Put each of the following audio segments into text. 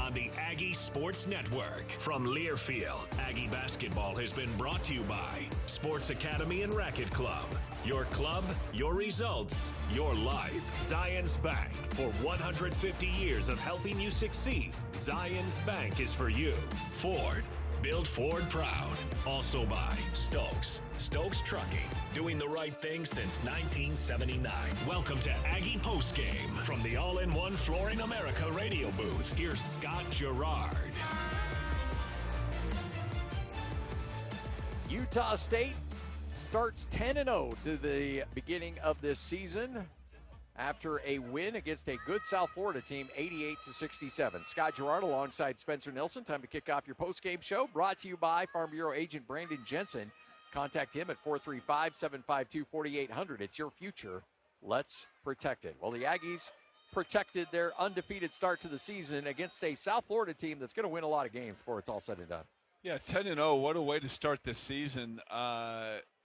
on the Aggie Sports Network. From Learfield, Aggie basketball has been brought to you by Sports Academy and Racket Club. Your club, your results, your life. Zions Bank. For 150 years of helping you succeed, Zions Bank is for you. Ford. Build Ford proud. Also by Stokes. Stokes Trucking. Doing the right thing since 1979. Welcome to Aggie Postgame from the All-in-One Flooring America radio booth. Here's Scott Jerrod. Utah State starts 10-0 to the beginning of this season after a win against a good South Florida team, 88-67. Scott Jerrod alongside Spencer Nelson. Time to kick off your postgame show. Brought to you by Farm Bureau agent Brandon Jensen. Contact him at 435-752-4800. It's your future. Let's protect it. Well, the Aggies protected their undefeated start to the season against a South Florida team that's going to win a lot of games before it's all said and done. Yeah, 10-0. What a way to start this season.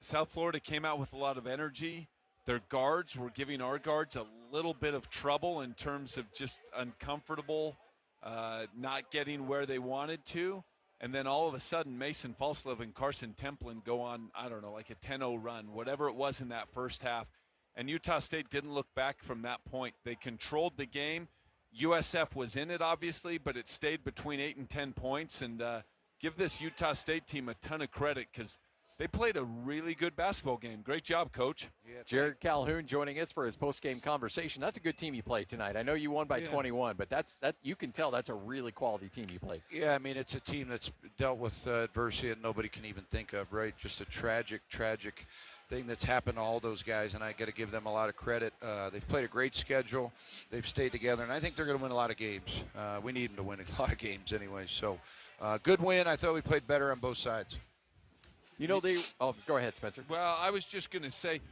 South Florida came out with a lot of energy. Their guards were giving our guards a little bit of trouble in terms of just uncomfortable, not getting where they wanted to. And then all of a sudden, Mason Falslev and Carson Templin go on, I don't know, like a 10-0 run, whatever it was in that first half. And Utah State didn't look back from that point. They controlled the game. USF was in it, obviously, but it stayed between 8 and 10 points. And give this Utah State team a ton of credit because they played a really good basketball game. Great job, Coach. Yeah, Jerrod Calhoun joining us for his post-game conversation. That's a good team you played tonight. I know you won by 21, but that you can tell that's a really quality team you played. Yeah, I mean, it's a team that's dealt with adversity that nobody can even think of, right? Just a tragic thing that's happened to all those guys, and I got to give them a lot of credit. They've played a great schedule. They've stayed together, and I think they're going to win a lot of games. We need them to win a lot of games anyway. So, good win. I thought we played better on both sides. You know, go ahead, Spencer. Well, I was just going to say,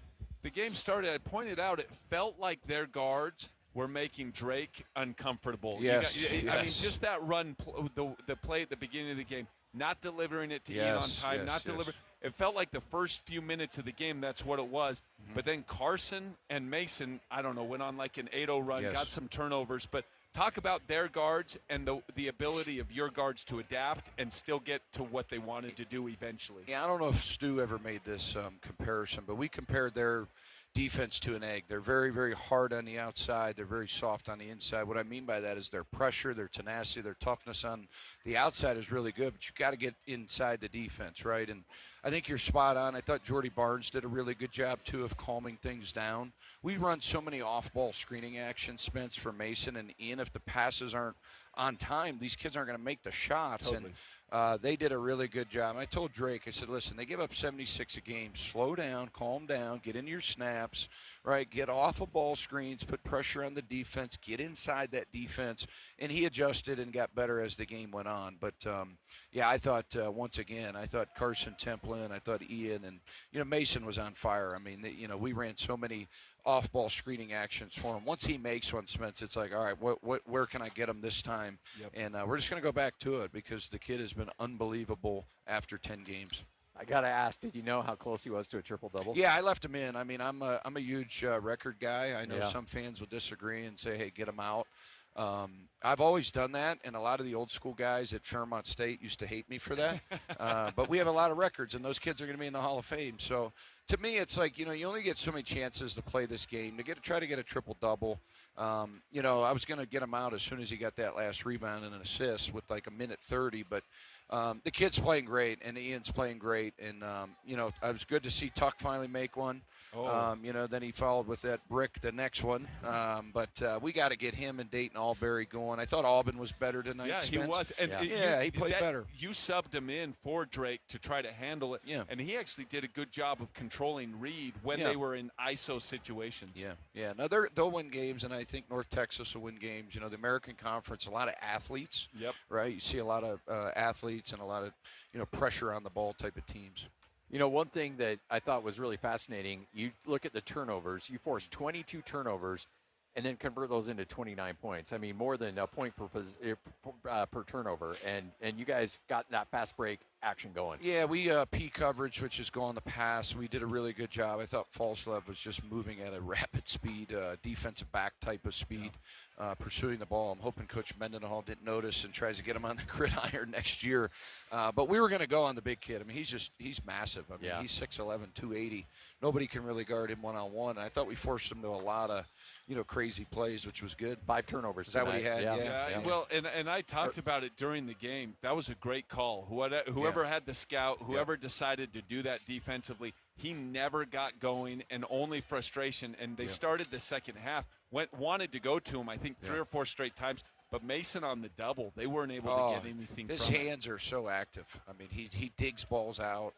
the game started, I pointed out, it felt like their guards were making Drake uncomfortable. Yes. I mean, just that run, the play at the beginning of the game, not delivering it to Ian on time, delivering. It felt like the first few minutes of the game, that's what it was. Mm-hmm. But then Carson and Mason, I don't know, went on like an 8-0 run, got some turnovers. But talk about their guards and the ability of your guards to adapt and still get to what they wanted to do eventually. Yeah, I don't know if Stu ever made this comparison, but we compared their defense to an egg. They're very, very hard on the outside. They're very soft on the inside. What I mean by that is their pressure, their tenacity, their toughness on the outside is really good, but you got to get inside the defense, right? And I think you're spot on. I thought Jordy Barnes did a really good job, too, of calming things down. We run so many off-ball screening actions, Spence, for Mason and Ian. If the passes aren't on time, these kids aren't going to make the shots. Totally. And they did a really good job. I told Drake, I said, listen, they give up 76 a game. Slow down, calm down, get into your snaps, right? Get off of ball screens, put pressure on the defense, get inside that defense. And he adjusted and got better as the game went on. But, I thought, once again, I thought Carson Templin, I thought Ian, and, Mason was on fire. I mean, we ran so many off-ball screening actions for him. Once he makes one, Spence, it's like, all right, where can I get him this time? Yep. And we're just going to go back to it because the kid has been unbelievable after 10 games. I got to ask, did you know how close he was to a triple-double? Yeah, I left him in. I mean, I'm a huge record guy. I know some fans will disagree and say, hey, get him out. I've always done that, and a lot of the old school guys at Fairmont State used to hate me for that. But we have a lot of records, and those kids are going to be in the Hall of Fame. So to me, it's like, you only get so many chances to play this game, to try to get a triple-double. I was going to get him out as soon as he got that last rebound and an assist with like a minute 30, but the kid's playing great, and Ian's playing great. And, it was good to see Tuck finally make one. Then he followed with that brick the next one. But we got to get him and Dayton Albury going. I thought Auburn was better tonight. Yeah, Spence. he was. And he played better. You subbed him in for Drake to try to handle it. Yeah. And he actually did a good job of controlling Reed when they were in ISO situations. Yeah. Now, they'll win games, and I think North Texas will win games. The American Conference, a lot of athletes. Yep. Right? You see a lot of athletes and a lot of, pressure on the ball type of teams. One thing that I thought was really fascinating, you look at the turnovers. You forced 22 turnovers and then convert those into 29 points. I mean, more than a point per turnover. And you guys got that fast break action going. Yeah, we P coverage, which is go on the pass. We did a really good job. I thought Falslev was just moving at a rapid speed, defensive back type of speed. pursuing the ball. I'm hoping Coach Mendenhall didn't notice and tries to get him on the gridiron next year. But we were going to go on the big kid. I mean, he's massive. I mean, he's 6'11", 280. Nobody can really guard him one-on-one. I thought we forced him to a lot of, crazy plays, which was good. 5 turnovers. Is that what he had? Yeah. Well, and I talked about it during the game. That was a great call. Whoever had the scout, whoever decided to do that defensively, he never got going, and only frustration. And they started the second half, wanted to go to him, I think, 3 or 4 straight times. But Mason on the double, they weren't able to get anything his from hands are so active. I mean, he digs balls out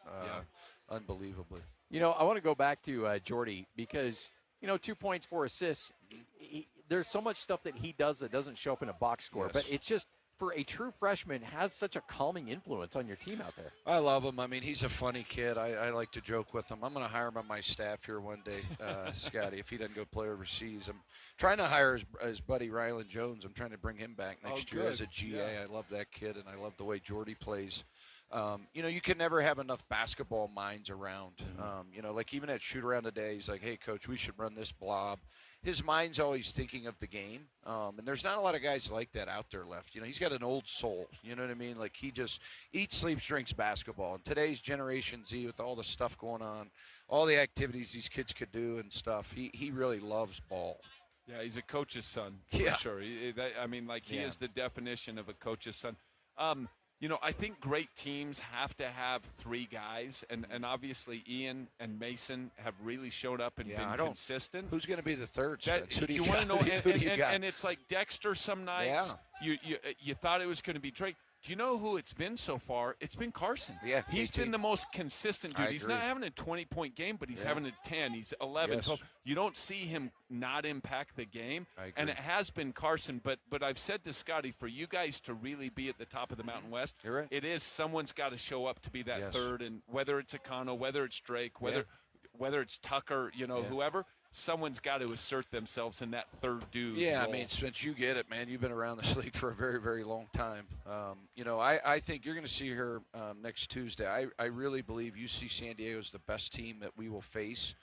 unbelievably. I want to go back to Jordy because, 2 points, 4 assists. There's so much stuff that he does that doesn't show up in a box score. But it's just, for a true freshman, has such a calming influence on your team out there. I love him. I mean, he's a funny kid. I like to joke with him. I'm going to hire him on my staff here one day, Scotty, if he doesn't go play overseas. I'm trying to hire his buddy Rylan Jones. I'm trying to bring him back next year as a GA. I love that kid, and I love the way Jordy plays. You can never have enough basketball minds around. Like even at shoot-around today, he's like, hey, Coach, we should run this blob. His mind's always thinking of the game, and there's not a lot of guys like that out there left. He's got an old soul, you know what I mean? Like he just eats, sleeps, drinks basketball. And today's Generation Z, with all the stuff going on, all the activities these kids could do and stuff, he really loves ball. Yeah, he's a coach's son, for sure. He is the definition of a coach's son. I think great teams have to have 3 guys, and obviously Ian and Mason have really showed up and been consistent. Who's going to be the third? Do you want to know? And it's like Dexter some nights. You thought it was going to be Drake. Do you know who it's been so far? It's been Carson. Yeah, he's been the most consistent dude. He's not having a 20-point game, but he's having a 10. He's 11, 12. You don't see him not impact the game, and it has been Carson. But I've said to Scotty, for you guys to really be at the top of the Mountain West, it is someone's got to show up to be that third, and whether it's Akano, whether it's Drake, whether it's Tucker, whoever. Someone's got to assert themselves in that third dude. Yeah, role. I mean, Spence, you get it, man. You've been around this league for a very, very long time. I think you're going to see her next Tuesday. I really believe UC San Diego is the best team that we will face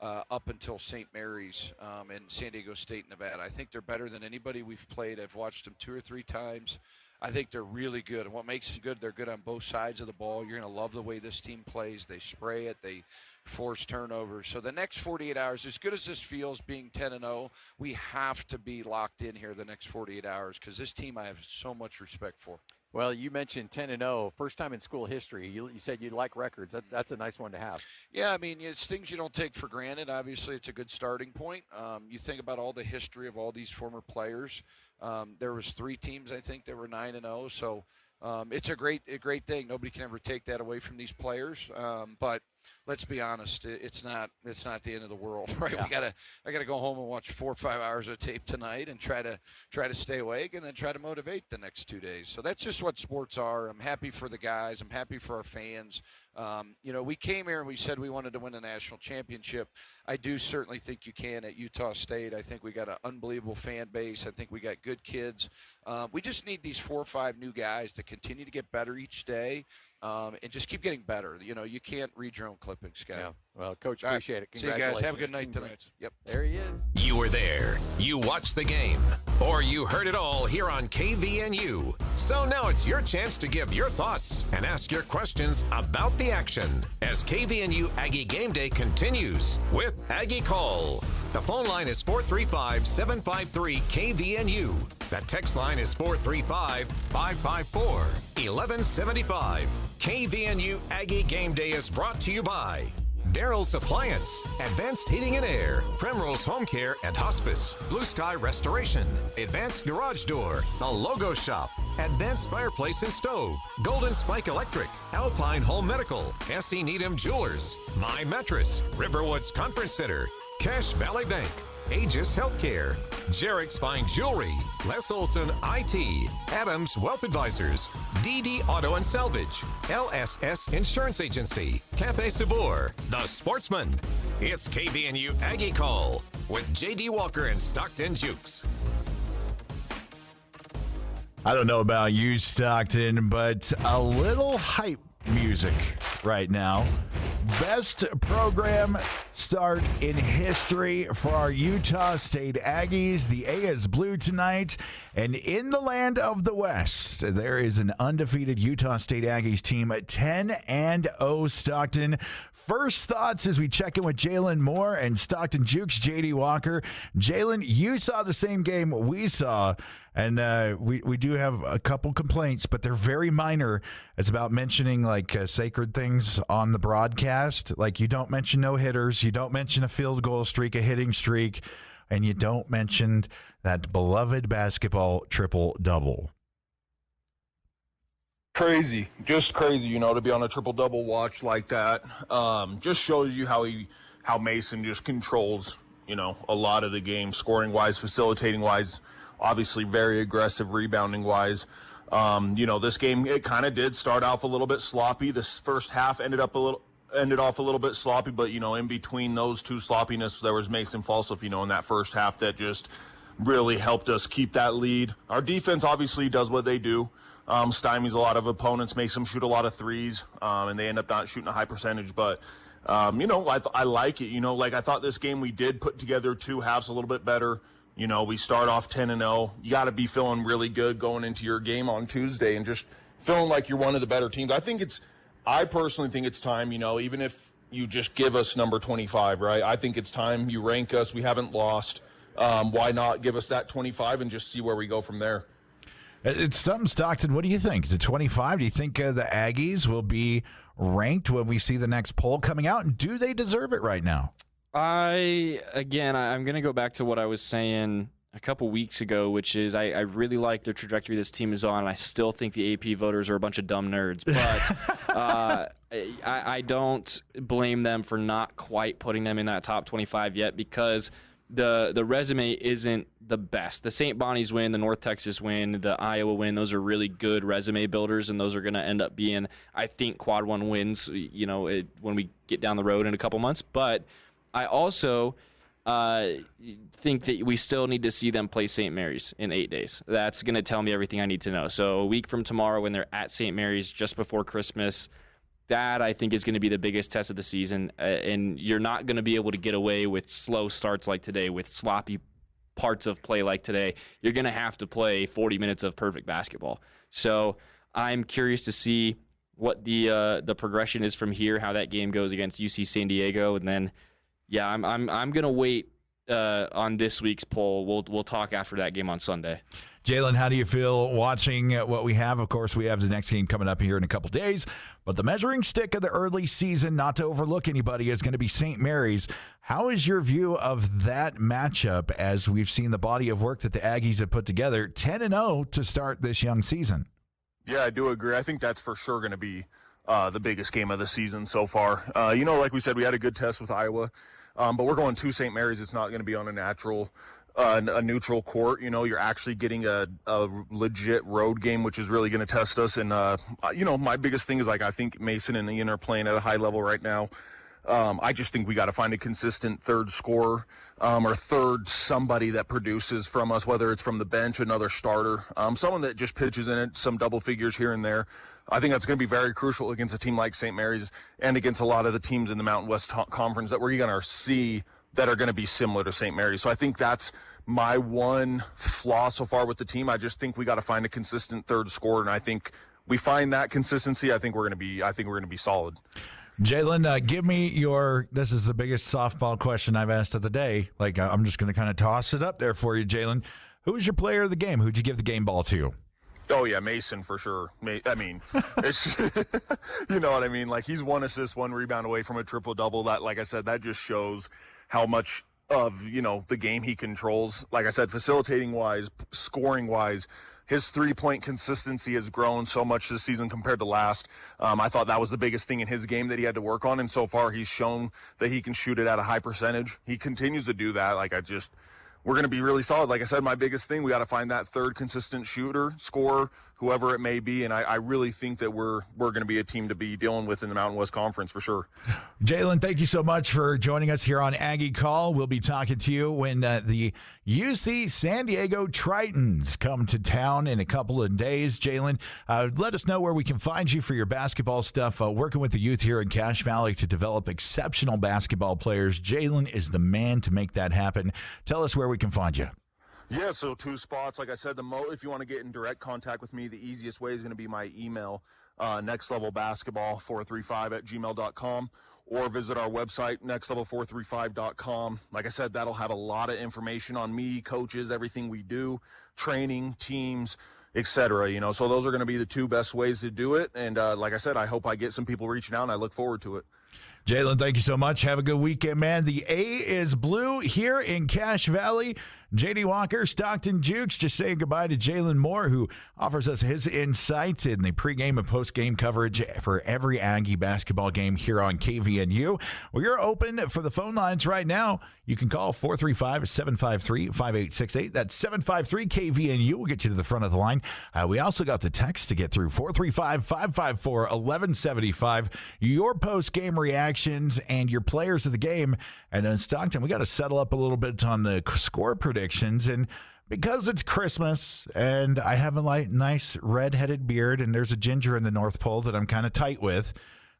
up until St. Mary's and San Diego State, Nevada. I think they're better than anybody we've played. I've watched them 2 or 3 times. I think they're really good. And what makes them good, they're good on both sides of the ball. You're going to love the way this team plays. They spray it. They force turnovers. So the next 48 hours, as good as this feels being 10-0, we have to be locked in here the next 48 hours because this team I have so much respect for. Well, you mentioned 10-0, first time in school history. You said you like records. That's a nice one to have. Yeah, I mean, it's things you don't take for granted. Obviously, it's a good starting point. You think about all the history of all these former players. There was 3 teams, I think, that were 9-0. So it's a great thing. Nobody can ever take that away from these players. But let's be honest, it's not the end of the world, right? Yeah. I gotta go home and watch 4 or 5 hours of tape tonight and try to stay awake and then try to motivate the next 2 days. So that's just what sports are. I'm happy for the guys. I'm happy for our fans. We came here and we said we wanted to win a national championship. I do certainly think you can at Utah State. I think we got an unbelievable fan base. I think we got good kids. We just need these 4 or 5 new guys to continue to get better each day. And just keep getting better. You can't read your own clippings, Scott. Yeah. Well, Coach, appreciate it. See you guys. Have a good night tonight. Yep. There he is. You were there. You watched the game. Or you heard it all here on KVNU. So now it's your chance to give your thoughts and ask your questions about the action as KVNU Aggie Game Day continues with Aggie Call. The phone line is 435-753-KVNU. The text line is 435-554-1175. KVNU Aggie Game Day is brought to you by Daryl's Appliance, Advanced Heating and Air, Primrose Home Care and Hospice, Blue Sky Restoration, Advanced Garage Door, The Logo Shop, Advanced Fireplace and Stove, Golden Spike Electric, Alpine Home Medical, S.E. Needham Jewelers, My Mattress, Riverwoods Conference Center, Cash Valley Bank, Aegis Healthcare, Jarek's Fine Jewelry, Les Olson IT, Adams Wealth Advisors, DD Auto and Salvage, LSS Insurance Agency, Cafe Sabor, The Sportsman. It's KVNU Aggie Call with J.D. Walker and Stockton Jukes. I don't know about you, Stockton, but a little hype music right now. Best program start in history for our Utah State Aggies. The A is blue tonight. And in the land of the West, there is an undefeated Utah State Aggies team at 10-0 Stockton. First thoughts as we check in with Jalen Moore and Stockton Jukes, J.D. Walker. Jalen, you saw the same game we saw. And we do have a couple complaints, but they're very minor. It's about mentioning like sacred things on the broadcast. Like you don't mention no hitters, you don't mention a field goal streak, a hitting streak, and you don't mention that beloved basketball triple-double. Crazy, just crazy, to be on a triple-double watch like that. Just shows you how Mason just controls, a lot of the game, scoring-wise, facilitating-wise. Obviously very aggressive rebounding-wise. This game, it kind of did start off a little bit sloppy. This first half ended off a little bit sloppy, but, in between those two sloppiness, there was Mason Falsif, in that first half that just really helped us keep that lead. Our defense obviously does what they do. Stymies a lot of opponents, makes them shoot a lot of threes, and they end up not shooting a high percentage. But, I like it. I thought this game we did put together two halves a little bit better. We start off 10-0. You got to be feeling really good going into your game on Tuesday and just feeling like you're one of the better teams. I personally think it's time, even if you just give us number 25, right? I think it's time you rank us. We haven't lost. Why not give us that 25 and just see where we go from there? It's something, Stockton. What do you think? The 25, do you think the Aggies will be ranked when we see the next poll coming out? And do they deserve it right now? I'm going to go back to what I was saying a couple weeks ago, which is I really like the trajectory this team is on, and I still think the AP voters are a bunch of dumb nerds. But I don't blame them for not quite putting them in that top 25 yet because the resume isn't the best. The St. Bonnie's win, the North Texas win, the Iowa win, those are really good resume builders, and those are going to end up being, I think, quad one wins, when we get down the road in a couple months. But I also think that we still need to see them play St. Mary's in 8 days. That's going to tell me everything I need to know. So a week from tomorrow when they're at St. Mary's just before Christmas, that I think is going to be the biggest test of the season. And you're not going to be able to get away with slow starts like today, with sloppy parts of play like today. You're going to have to play 40 minutes of perfect basketball. So I'm curious to see what the progression is from here, how that game goes against UC San Diego, and then yeah, I'm gonna wait on this week's poll. We'll talk after that game on Sunday. Jalen, how do you feel watching what we have? Of course, we have the next game coming up here in a couple days, but the measuring stick of the early season, not to overlook anybody, is going to be St. Mary's. How is your view of that matchup as we've seen the body of work that the Aggies have put together, 10-0 to start this young season? Yeah, I do agree. I think that's for sure going to be the biggest game of the season so far. Like we said, we had a good test with Iowa. But we're going to St. Mary's. It's not going to be on a neutral court. You're actually getting a legit road game, which is really going to test us. And, my biggest thing is, I think Mason and Ian are playing at a high level right now. I just think we got to find a consistent third scorer or third somebody that produces from us, whether it's from the bench, another starter, someone that just pitches in it, some double figures here and there. I think that's going to be very crucial against a team like St. Mary's and against a lot of the teams in the Mountain West Conference that we're going to see that are going to be similar to St. Mary's. So I think that's my one flaw so far with the team. I just think we got to find a consistent third scorer, and I think we find that consistency. I think we're going to be solid. Jalen, give me this is the biggest softball question I've asked of the day. I'm just going to kind of toss it up there for you, Jalen. Who's your player of the game? Who'd you give the game ball to? Oh, yeah, Mason for sure. It's you know what I mean? He's 1 assist, 1 rebound away from a triple-double. That, like I said, that just shows how much of, the game he controls. Like I said, facilitating-wise, scoring-wise, his three-point consistency has grown so much this season compared to last. I thought that was the biggest thing in his game that he had to work on, and so far he's shown that he can shoot it at a high percentage. He continues to do that. We're going to be really solid. Like I said, my biggest thing, we got to find that third consistent shooter, scorer, whoever it may be, and I really think that we're going to be a team to be dealing with in the Mountain West Conference for sure. Jalen, thank you so much for joining us here on Aggie Call. We'll be talking to you when the UC San Diego Tritons come to town in a couple of days. Jalen, let us know where we can find you for your basketball stuff. Working with the youth here in Cache Valley to develop exceptional basketball players. Jalen is the man to make that happen. Tell us where we can find you. Yeah, so 2 spots. Like I said, if you want to get in direct contact with me, the easiest way is going to be my email, nextlevelbasketball435@gmail.com, or visit our website, nextlevel435.com. Like I said, that'll have a lot of information on me, coaches, everything we do, training, teams, etc. So those are going to be the 2 best ways to do it. And like I said, I hope I get some people reaching out, and I look forward to it. Jalen, thank you so much. Have a good weekend, man. The A is blue here in Cache Valley. J.D. Walker, Stockton Jukes, just saying goodbye to Jalen Moore, who offers us his insight in the pregame and postgame coverage for every Aggie basketball game here on KVNU. Well, you're open for the phone lines right now. You can call 435-753-5868. That's 753-KVNU. We'll get you to the front of the line. We also got the text to get through, 435-554-1175. Your postgame reactions and your players of the game. And in Stockton, we got to settle up a little bit on the score predictions. And because it's Christmas and I have a nice red-headed beard and there's a ginger in the North Pole that I'm kind of tight with,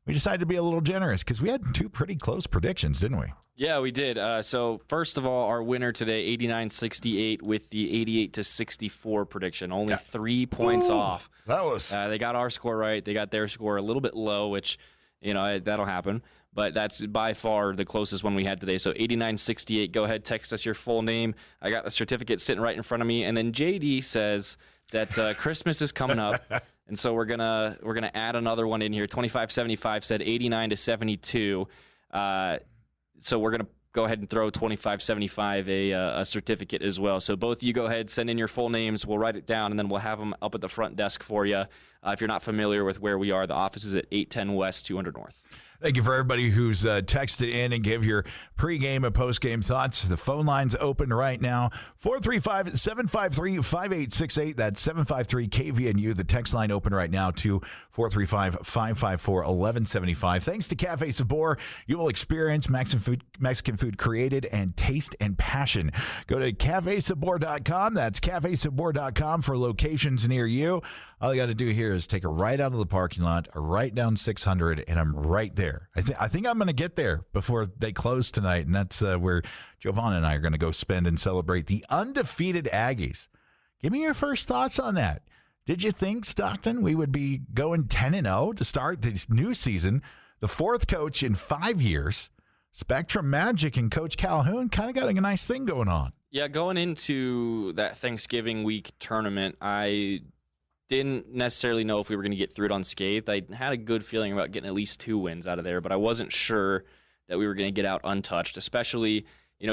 we decided to be a little generous because we had 2 pretty close predictions, didn't we? Yeah, we did. So first of all, our winner today, 89-68 with the 88-64 prediction. Only 3 points off. That was... they got our score right. They got their score a little bit low, which, that'll happen. But that's by far the closest one we had today. So 89-68, go ahead, text us your full name. I got the certificate sitting right in front of me. And then JD says that Christmas is coming up. And so we're gonna add another one in here. 25-75 said 89-72. So we're going to go ahead and throw 25-75 a certificate as well. So both of you go ahead, send in your full names. We'll write it down, and then we'll have them up at the front desk for you. If you're not familiar with where we are, the office is at 810 West, 200 North. Thank you for everybody who's texted in and give your pregame and postgame thoughts. The phone line's open right now. 435-753-5868. That's 753-KVNU. The text line open right now to 435-554-1175. Thanks to Cafe Sabor, you will experience Mexican food created and taste and passion. Go to cafesabor.com. That's cafesabor.com for locations near you. All you got to do here is take a right out of the parking lot, a right down 600, and I'm right there. I think I'm going to get there before they close tonight, and that's where Giovanna and I are going to go spend and celebrate the undefeated Aggies. Give me your first thoughts on that. Did you think, Stockton, we would be going 10-0 to start this new season? The 4th coach in 5 years, Spectrum Magic and Coach Calhoun kind of got a nice thing going on. Yeah, going into that Thanksgiving week tournament, I didn't necessarily know if we were going to get through it unscathed. I had a good feeling about getting at least 2 wins out of there, but I wasn't sure that we were going to get out untouched, especially,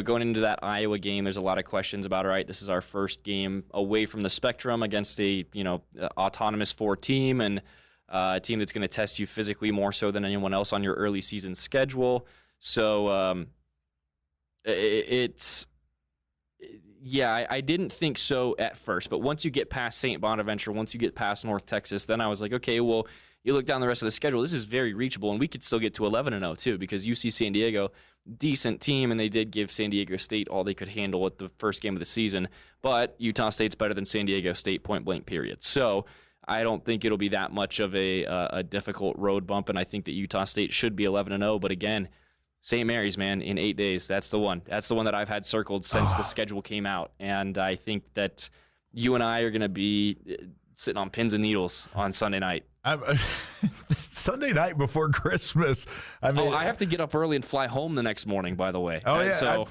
going into that Iowa game. There's a lot of questions about, all right, this is our first game away from the Spectrum against a, autonomous 4 team and a team that's going to test you physically more so than anyone else on your early season schedule. So I didn't think so at first, but once you get past St. Bonaventure, once you get past North Texas, then I was like, okay, well, you look down the rest of the schedule, this is very reachable, and we could still get to 11-0 too, because UC San Diego, decent team, and they did give San Diego State all they could handle at the first game of the season, but Utah State's better than San Diego State, point blank, period. So I don't think it'll be that much of a difficult road bump, and I think that Utah State should be 11-0, but again, St. Mary's, man, in 8 days. That's the one. That's the one that I've had circled since the schedule came out. And I think that you and I are going to be sitting on pins and needles on Sunday night. Sunday night before Christmas. I have to get up early and fly home the next morning, by the way. Oh, yeah.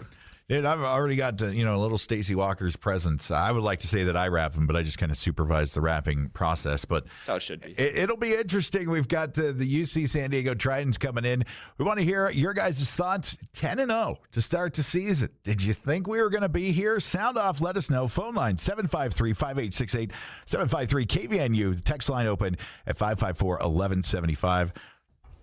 Dude, I've already got a little Stacey Walker's presents. I would like to say that I wrap them, but I just kind of supervise the wrapping process. But that's how it should be. It'll be interesting. We've got the UC San Diego Tritons coming in. We want to hear your guys' thoughts. 10-0 to start the season. Did you think we were going to be here? Sound off. Let us know. Phone line 753-5868, 753-KVNU. The text line open at 554-1175.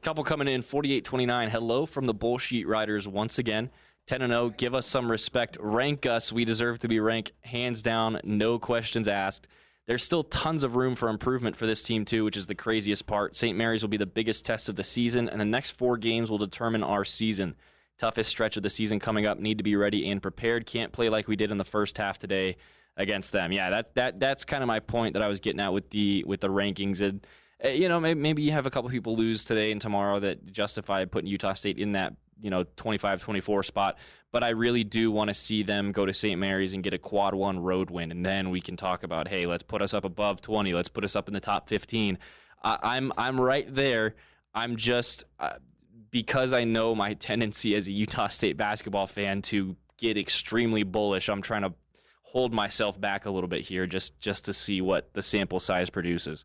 Couple coming in, 4829. Hello from the Bullshit Riders once again. 10-0, give us some respect, rank us. We deserve to be ranked, hands down, no questions asked. There's still tons of room for improvement for this team, too, which is the craziest part. St. Mary's will be the biggest test of the season, and the next 4 games will determine our season. toughest stretch of the season coming up. Need to be ready and prepared. Can't play like we did in the first half today against them. Yeah, that's kind of my point that I was getting at with the rankings. And maybe you have a couple people lose today and tomorrow that justify putting Utah State in that 25-24 spot. But I really do want to see them go to St. Mary's and get a quad 1 road win, and then we can talk about, hey, let's put us up above 20, let's put us up in the top 15. I'm right there. I'm just because I know my tendency as a Utah State basketball fan to get extremely bullish. I'm trying to hold myself back a little bit here just to see what the sample size produces.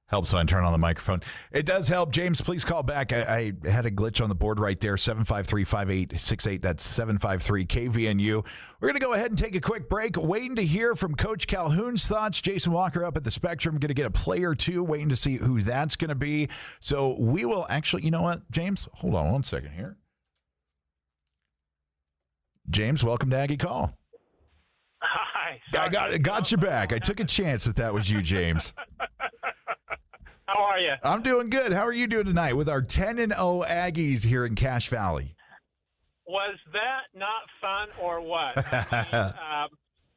Helps when I turn on the microphone. It does help. James, please call back. I had a glitch on the board right there, 753-5868. That's 753-KVNU. We're going to go ahead and take a quick break. Waiting to hear from Coach Calhoun's thoughts. Jason Walker up at the Spectrum. Going to get a player, too. Waiting to see who that's going to be. So we will actually, you know what, James? Hold on one second here. James, welcome to Aggie Call. Hi. I got you back. I took a chance that was you, James. How are you? I'm doing good. How are you doing tonight with our 10-0 Aggies here in Cache Valley? Was that not fun or what?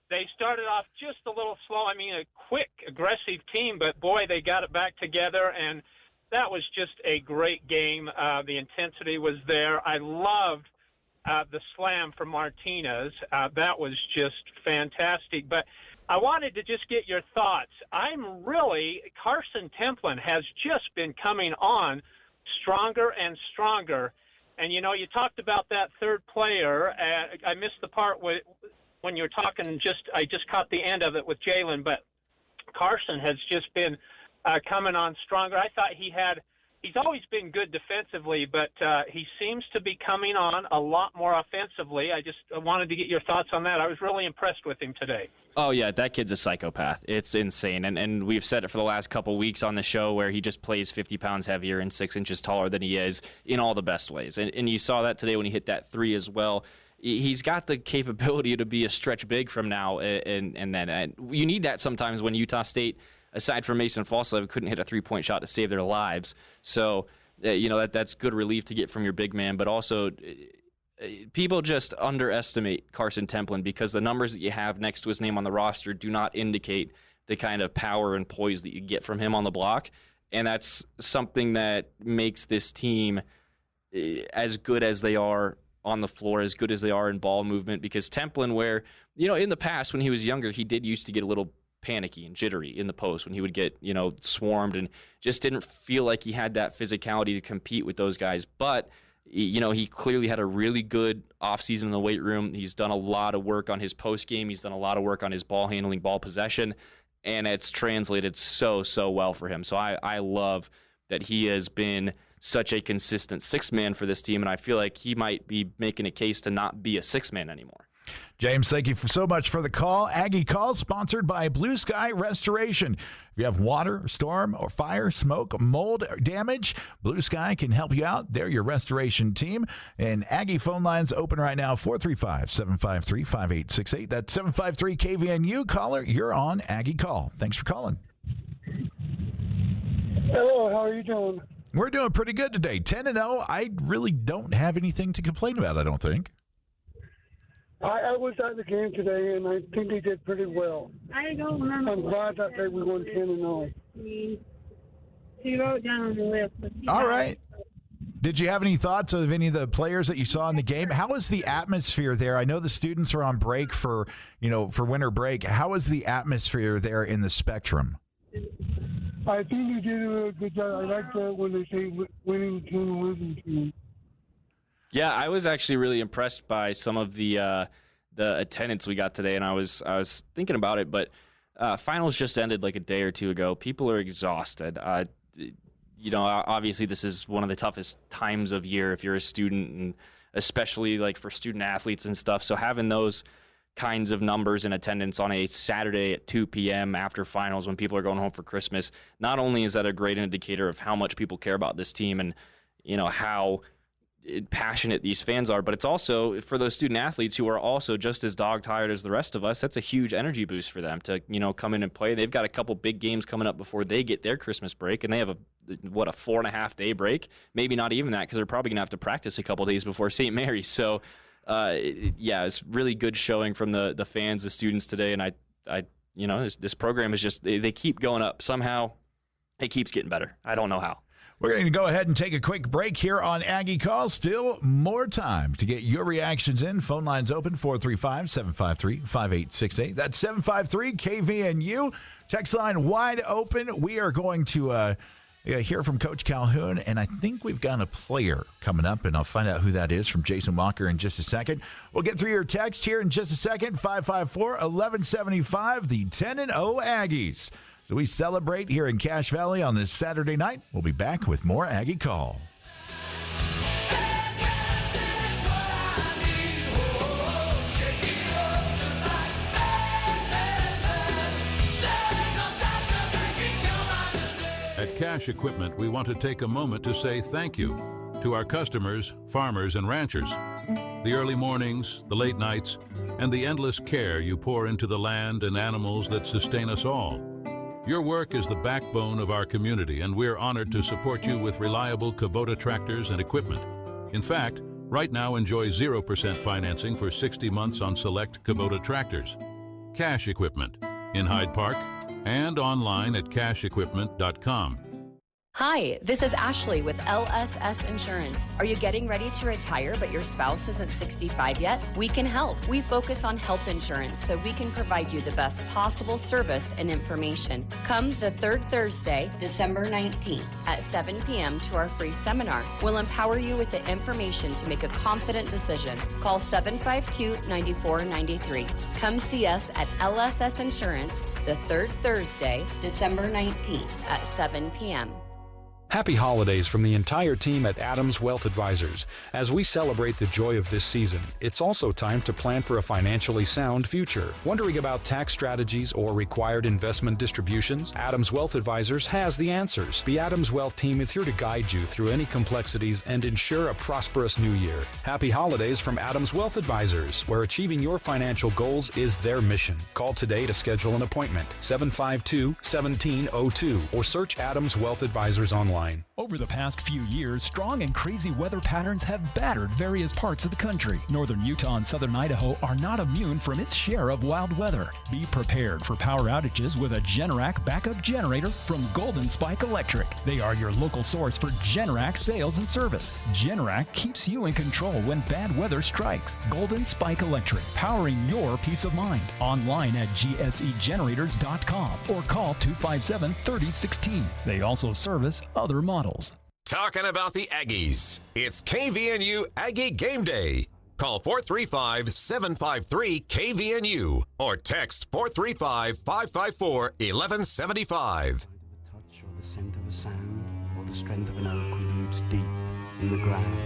They started off just a little slow. I mean, a quick, aggressive team, but boy, they got it back together, and that was just a great game. The intensity was there. I loved the slam from Martinez. That was just fantastic. But I wanted to just get your thoughts. Carson Templin has just been coming on stronger and stronger. And, you talked about that third player. I missed the part when you were talking, I just caught the end of it with Jalen. But Carson has just been coming on stronger. I thought he's always been good defensively, but he seems to be coming on a lot more offensively. I just wanted to get your thoughts on that. I was really impressed with him today. Oh, yeah, that kid's a psychopath. It's insane. And we've said it for the last couple weeks on the show where he just plays 50 pounds heavier and 6 inches taller than he is in all the best ways. And you saw that today when he hit that 3 as well. He's got the capability to be a stretch big from now. And then you need that sometimes when Utah State, aside from Mason Falslev, couldn't hit a 3-point shot to save their lives. So, that's good relief to get from your big man. But also, people just underestimate Carson Templin because the numbers that you have next to his name on the roster do not indicate the kind of power and poise that you get from him on the block. And that's something that makes this team as good as they are on the floor, as good as they are in ball movement. Because Templin, where, in the past when he was younger, he did used to get a little panicky and jittery in the post when he would get, swarmed and just didn't feel like he had that physicality to compete with those guys. But, he clearly had a really good offseason in the weight room. He's done a lot of work on his post game. He's done a lot of work on his ball handling, ball possession, and it's translated so well for him. So I love that he has been such a consistent sixth man for this team, and I feel like he might be making a case to not be a sixth man anymore. James, thank you so much for the call. Aggie Call, sponsored by Blue Sky Restoration. If you have water, storm, or fire, smoke, mold damage, Blue Sky can help you out. They're your restoration team. And Aggie phone lines open right now, 435-753-5868. That's 753-KVNU. Caller, you're on Aggie Call. Thanks for calling. Hello, how are you doing? We're doing pretty good today. 10-0. I really don't have anything to complain about, I don't think. I was at the game today, and I think they did pretty well. I don't remember. I'm glad that they won 10-0. She wrote down on the list. All right. Did you have any thoughts of any of the players that you saw in the game? How was the atmosphere there? I know the students are on break for winter break. How was the atmosphere there in the Spectrum? I think they did a good job. I like that when they say winning team, losing team. Yeah, I was actually really impressed by some of the attendance we got today, and I was thinking about it, but finals just ended like a day or two ago. People are exhausted. Obviously this is one of the toughest times of year if you're a student, and especially like for student athletes and stuff. So having those kinds of numbers in attendance on a Saturday at 2 p.m. after finals when people are going home for Christmas, not only is that a great indicator of how much people care about this team and how passionate these fans are, but it's also for those student athletes who are also just as dog tired as the rest of us. That's a huge energy boost for them to come in and play. They've got a couple big games coming up before they get their Christmas break, and they have what, a 4.5-day break? Maybe not even that, because they're probably going to have to practice a couple days before St. Mary's. So, it's really good showing from the fans, the students today. And this program is just, they keep going up. Somehow it keeps getting better. I don't know how. We're going to go ahead and take a quick break here on Aggie Call. Still more time to get your reactions in. Phone lines open, 435-753-5868. That's 753-KVNU. Text line wide open. We are going to hear from Coach Calhoun, and I think we've got a player coming up, and I'll find out who that is from Jason Walker in just a second. We'll get through your text here in just a second, 554-1175, the 10-0 Aggies. So we celebrate here in Cache Valley on this Saturday night. We'll be back with more Aggie Call. At Cache Equipment, we want to take a moment to say thank you to our customers, farmers, and ranchers. The early mornings, the late nights, and the endless care you pour into the land and animals that sustain us all. Your work is the backbone of our community, and we're honored to support you with reliable Kubota tractors and equipment. In fact, right now enjoy 0% financing for 60 months on select Kubota tractors. Cache Equipment, in Hyde Park, and online at cacheequipment.com. Hi, this is Ashley with LSS Insurance. Are you getting ready to retire but your spouse isn't 65 yet? We can help. We focus on health insurance so we can provide you the best possible service and information. Come the third Thursday, December 19th at 7 p.m. to our free seminar. We'll empower you with the information to make a confident decision. Call 752-9493. Come see us at LSS Insurance the third Thursday, December 19th at 7 p.m. Happy holidays from the entire team at Adams Wealth Advisors. As we celebrate the joy of this season, it's also time to plan for a financially sound future. Wondering about tax strategies or required investment distributions? Adams Wealth Advisors has the answers. The Adams Wealth team is here to guide you through any complexities and ensure a prosperous new year. Happy holidays from Adams Wealth Advisors, where achieving your financial goals is their mission. Call today to schedule an appointment, 752-1702, or search Adams Wealth Advisors online. Over the past few years, strong and crazy weather patterns have battered various parts of the country. Northern Utah and southern Idaho are not immune from its share of wild weather. Be prepared for power outages with a Generac backup generator from Golden Spike Electric. They are your local source for Generac sales and service. Generac keeps you in control when bad weather strikes. Golden Spike Electric, powering your peace of mind. Online at gsegenerators.com or call 257-3016. They also service other models. Talking about the Aggies. It's KVNU Aggie Game Day. Call 435-753-KVNU or text 435-554-1175. The touch or the scent of a sound or the strength of an oak with roots deep in the ground.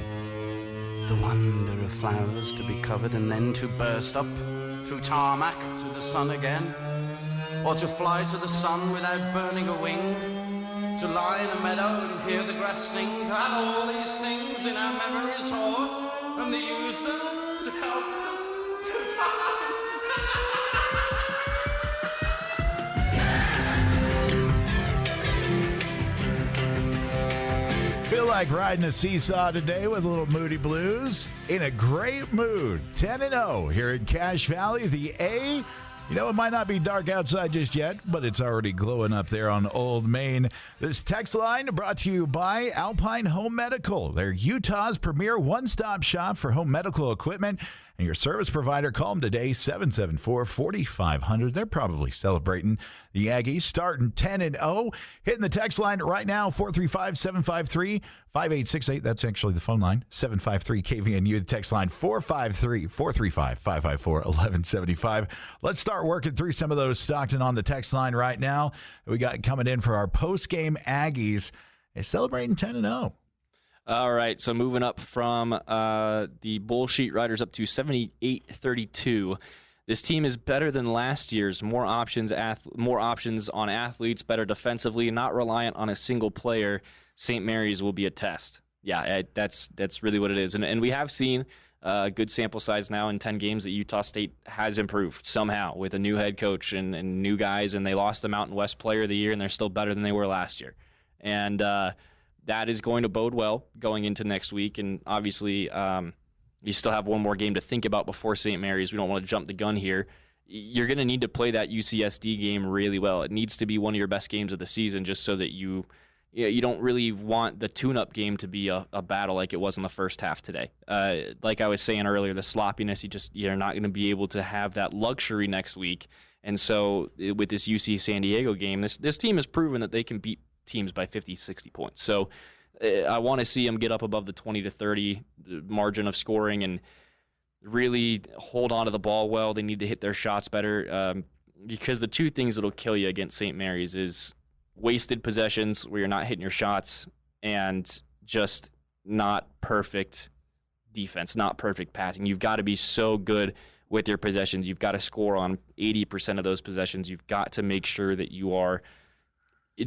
The wonder of flowers to be covered and then to burst up through tarmac to the sun again, or to fly to the sun without burning a wing. To lie in a meadow and hear the grass sing, to have all these things in our memories hoard, and to use them to help us to Feel like riding a seesaw today with a little Moody Blues? In a great mood. 10-0 here in Cache Valley. The A. You know, it might not be dark outside just yet, but it's already glowing up there on Old Main. This text line brought to you by Alpine Home Medical. They're Utah's premier one-stop shop for home medical equipment. And your service provider, call them today, 774-4500. They're probably celebrating the Aggies, starting 10-0. Hitting the text line right now, 435-753-5868. That's actually the phone line, 753-KVNU. The text line, 453-435-554-1175. Let's start working through some of those Stockton on the text line right now. We got coming in for our post-game Aggies. They're celebrating 10-0. All right, so moving up from the Bullsheet Riders up to 78-32. This team is better than last year's. More options on athletes, better defensively, not reliant on a single player. St. Mary's will be a test. Yeah, that's really what it is. And we have seen a good sample size now in 10 games that Utah State has improved somehow with a new head coach and new guys, and they lost the Mountain West Player of the Year, and they're still better than they were last year. And that is going to bode well going into next week. And obviously, you still have one more game to think about before St. Mary's. We don't want to jump the gun here. You're going to need to play that UCSD game really well. It needs to be one of your best games of the season just so that you don't really want the tune-up game to be a battle like it was in the first half today. Like I was saying earlier, the sloppiness, you're not going to be able to have that luxury next week. And so with this UC San Diego game, this team has proven that they can beat teams by 50, 60 points. So I want to see them get up above the 20 to 30 margin of scoring and really hold on to the ball well. They need to hit their shots better because the two things that'll kill you against St. Mary's is wasted possessions where you're not hitting your shots and just not perfect defense, not perfect passing. You've got to be so good with your possessions. You've got to score on 80% of those possessions. You've got to make sure that you are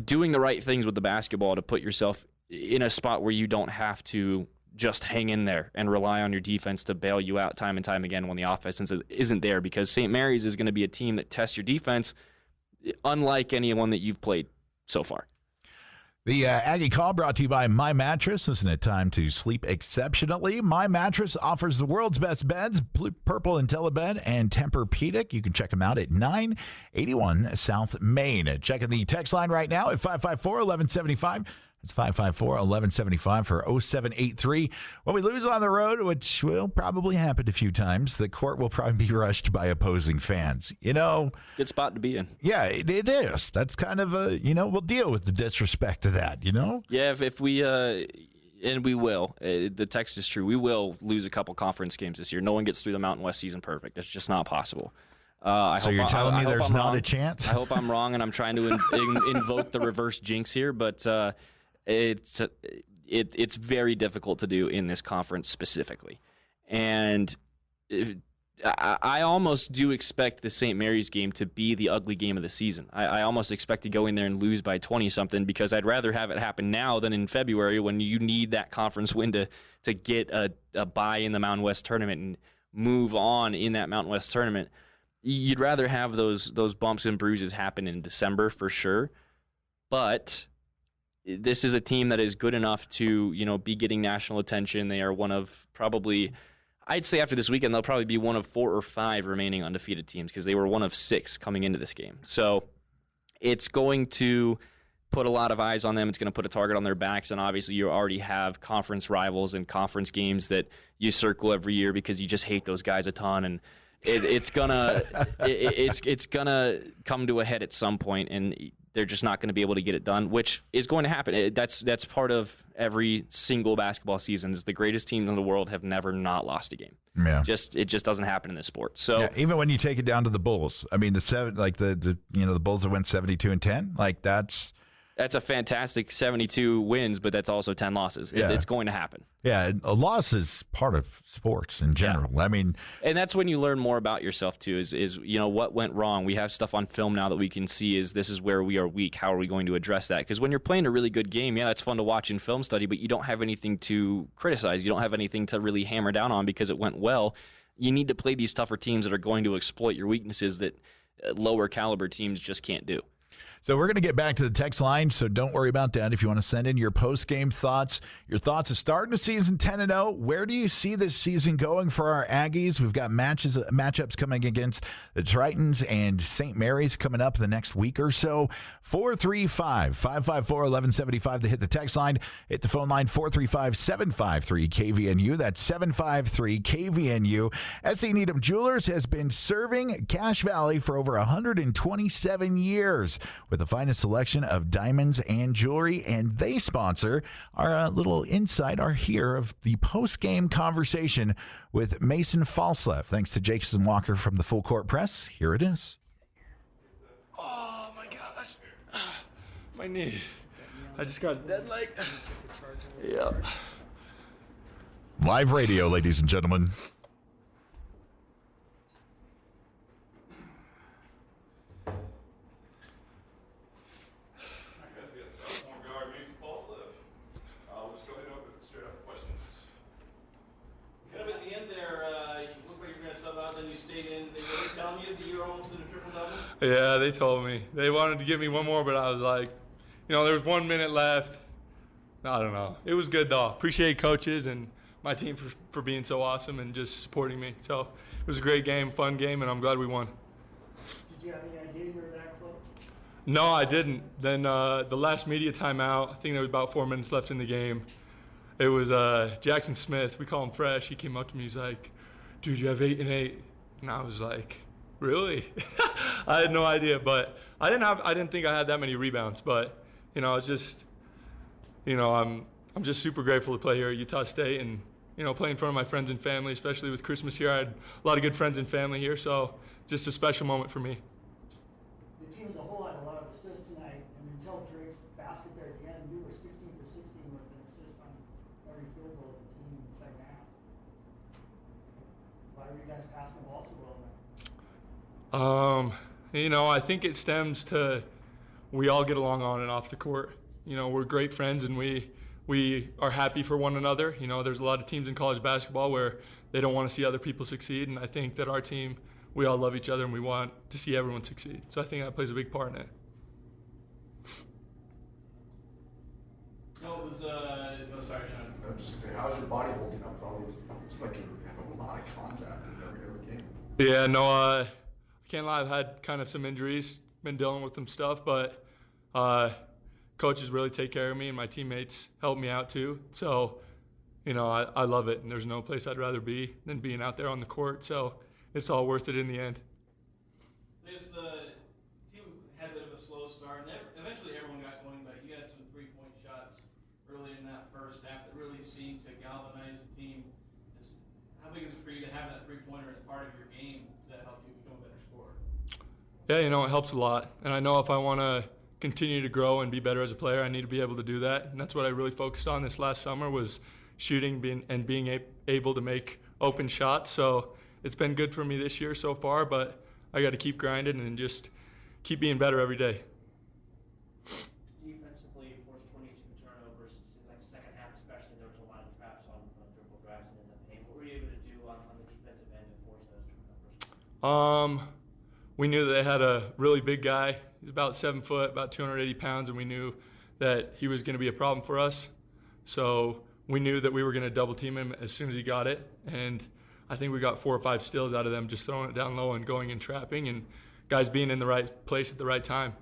doing the right things with the basketball to put yourself in a spot where you don't have to just hang in there and rely on your defense to bail you out time and time again when the offense isn't there, because St. Mary's is going to be a team that tests your defense unlike anyone that you've played so far. The Aggie Call brought to you by My Mattress. Isn't it time to sleep exceptionally? My Mattress offers the world's best beds, Purple IntelliBed and Tempur-Pedic. You can check them out at 981 South Main. Checking the text line right now at 554-1175. It's 554-1175 for 0783. When we lose on the road, which will probably happen a few times, the court will probably be rushed by opposing fans. Good spot to be in. Yeah, it is. That's kind of we'll deal with the disrespect of that, Yeah, if we, and we will. The text is true. We will lose a couple conference games this year. No one gets through the Mountain West season perfect. It's just not possible. So you're telling me there's not a chance? I hope I'm wrong, and I'm trying to invoke the reverse jinx here, but it's very difficult to do in this conference specifically. And I almost do expect the St. Mary's game to be the ugly game of the season. I almost expect to go in there and lose by 20-something because I'd rather have it happen now than in February when you need that conference win to get a bye in the Mountain West tournament and move on in that Mountain West tournament. You'd rather have those bumps and bruises happen in December for sure, but this is a team that is good enough to, be getting national attention. They are one of probably, I'd say after this weekend, they'll probably be one of 4 or 5 remaining undefeated teams because they were one of 6 coming into this game. So it's going to put a lot of eyes on them. It's going to put a target on their backs. And obviously you already have conference rivals and conference games that you circle every year because you just hate those guys a ton. And it's gonna come to a head at some point, and they're just not going to be able to get it done, which is going to happen. That's part of every single basketball season. Is the greatest teams in the world have never not lost a game. Yeah, it just doesn't happen in this sport. So yeah, even when you take it down to the Bulls, I mean the Bulls that went 72-10, like that's a fantastic 72 wins, but that's also 10 losses. It's going to happen. Yeah, a loss is part of sports in general. Yeah. I mean, and that's when you learn more about yourself too. Is what went wrong. We have stuff on film now that we can see. This is where we are weak. How are we going to address that? Because when you're playing a really good game, that's fun to watch in film study, but you don't have anything to criticize. You don't have anything to really hammer down on because it went well. You need to play these tougher teams that are going to exploit your weaknesses that lower caliber teams just can't do. So we're going to get back to the text line, so don't worry about that. If you want to send in your post-game thoughts, your thoughts of starting the season 10-0, where do you see this season going for our Aggies? We've got matchups coming against the Tritons and St. Mary's coming up the next week or so. 435-554-1175 to hit the text line. Hit the phone line, 435-753-KVNU. That's 753-KVNU. S.E. Needham Jewelers has been serving Cache Valley for over 127 years with the finest selection of diamonds and jewelry, and they sponsor our little insight, our here of the post-game conversation with Mason Falslev. Thanks to Jason Walker from the Full Court Press. Here it is. Oh, my gosh. My knee. I just got a dead leg. Yep. Live radio, ladies and gentlemen. Yeah, they told me. They wanted to give me one more, but I was like, there was 1 minute left. I don't know. It was good, though. Appreciate coaches and my team for being so awesome and just supporting me. So it was a great game, fun game, and I'm glad we won. Did you have any idea you were that close? No, I didn't. Then the last media timeout, I think there was about 4 minutes left in the game. It was Jackson Smith. We call him Fresh. He came up to me. He's like, dude, you have 8 and 8. And I was like, really? I had no idea. But I didn't think I had that many rebounds. But, it's just, I'm just super grateful to play here at Utah State and, play in front of my friends and family, especially with Christmas here. I had a lot of good friends and family here. So just a special moment for me. The team as a whole had a lot of assists tonight. And until Drake's basket there at the end, we were 16 for 16 with an assist on every field goal as a team in the second half. Why were you guys passing the ball so well tonight? I think it stems to we all get along on and off the court. We're great friends and we are happy for one another. There's a lot of teams in college basketball where they don't want to see other people succeed, and I think that our team, we all love each other and we want to see everyone succeed. So I think that plays a big part in it. It was, sorry, Sean. I'm just going to say, how's your body holding up? It's like you have a lot of contact in every game. Yeah, no, I can't lie. I've had kind of some injuries, been dealing with some stuff, but coaches really take care of me and my teammates help me out too. So, I love it, and there's no place I'd rather be than being out there on the court. So it's all worth it in the end. This team had a bit of a slow start, and eventually everyone got going, but you had some three-point shots early in that first half that really seemed to galvanize the team. How big is it for you to have that three-pointer as part of your game to help you become a better scorer? Yeah, it helps a lot. And I know if I want to continue to grow and be better as a player, I need to be able to do that. And that's what I really focused on this last summer was shooting being able to make open shots. So it's been good for me this year so far, but I got to keep grinding and just keep being better every day. Defensively, you forced 22 turnovers. It seemed like second half especially, there was a lot of traps on dribble drives and in the paint. What were you able to do on the defensive end to force those turnovers? We knew that they had a really big guy. He's about 7 foot, about 280 pounds, and we knew that he was going to be a problem for us. So we knew that we were going to double team him as soon as he got it. And I think we got 4 or 5 steals out of them, just throwing it down low and going and trapping, and guys being in the right place at the right time.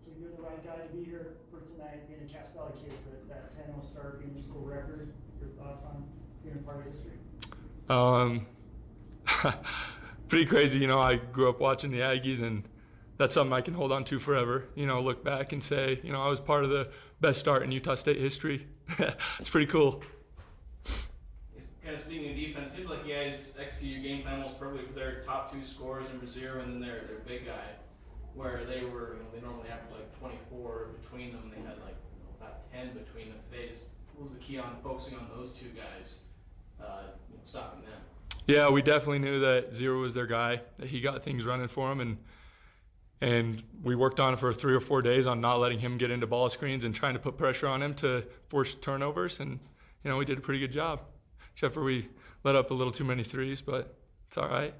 So you're the right guy to be here for tonight, being a Cass Valley kid, but that 10-0 start being the school record. Your thoughts on being a part of history? Pretty crazy. I grew up watching the Aggies, and that's something I can hold on to forever. Look back and say, I was part of the best start in Utah State history. It's pretty cool. Kind of speaking of defense, it seems like you guys execute your game plan almost perfectly for their top 2 scorers in reserve and then their big guy, where they were, they normally have like 24 between them. They had like about 10 between them. They just, what was the key on focusing on those 2 guys, stopping them? Yeah, we definitely knew that Zero was their guy, that he got things running for him, and we worked on it for 3 or 4 days on not letting him get into ball screens and trying to put pressure on him to force turnovers, and we did a pretty good job, except for we let up a little too many threes, but it's all right.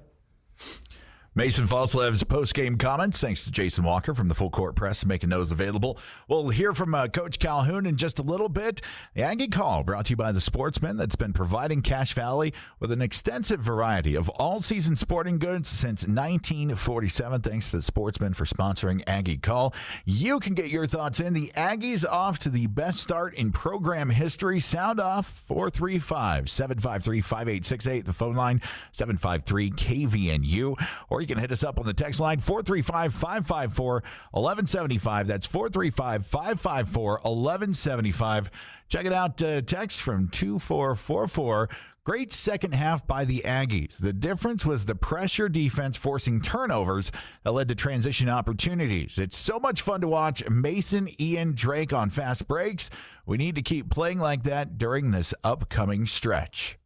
Mason Foslev's post-game comments, thanks to Jason Walker from the Full Court Press making those available. We'll hear from Coach Calhoun in just a little bit. The Aggie Call brought to you by the Sportsman that's been providing Cache Valley with an extensive variety of all-season sporting goods since 1947. Thanks to the Sportsman for sponsoring Aggie Call. You can get your thoughts in. The Aggies off to the best start in program history. Sound off 435-753-5868. The phone line 753-KVNU. Or you can hit us up on the text line 435-554-1175. That's 435-554-1175. Check it out. Text from 2444. Great second half by the Aggies. The difference was the pressure defense forcing turnovers that led to transition opportunities. It's so much fun to watch Mason, Ian, Drake on fast breaks. We need to keep playing like that during this upcoming stretch.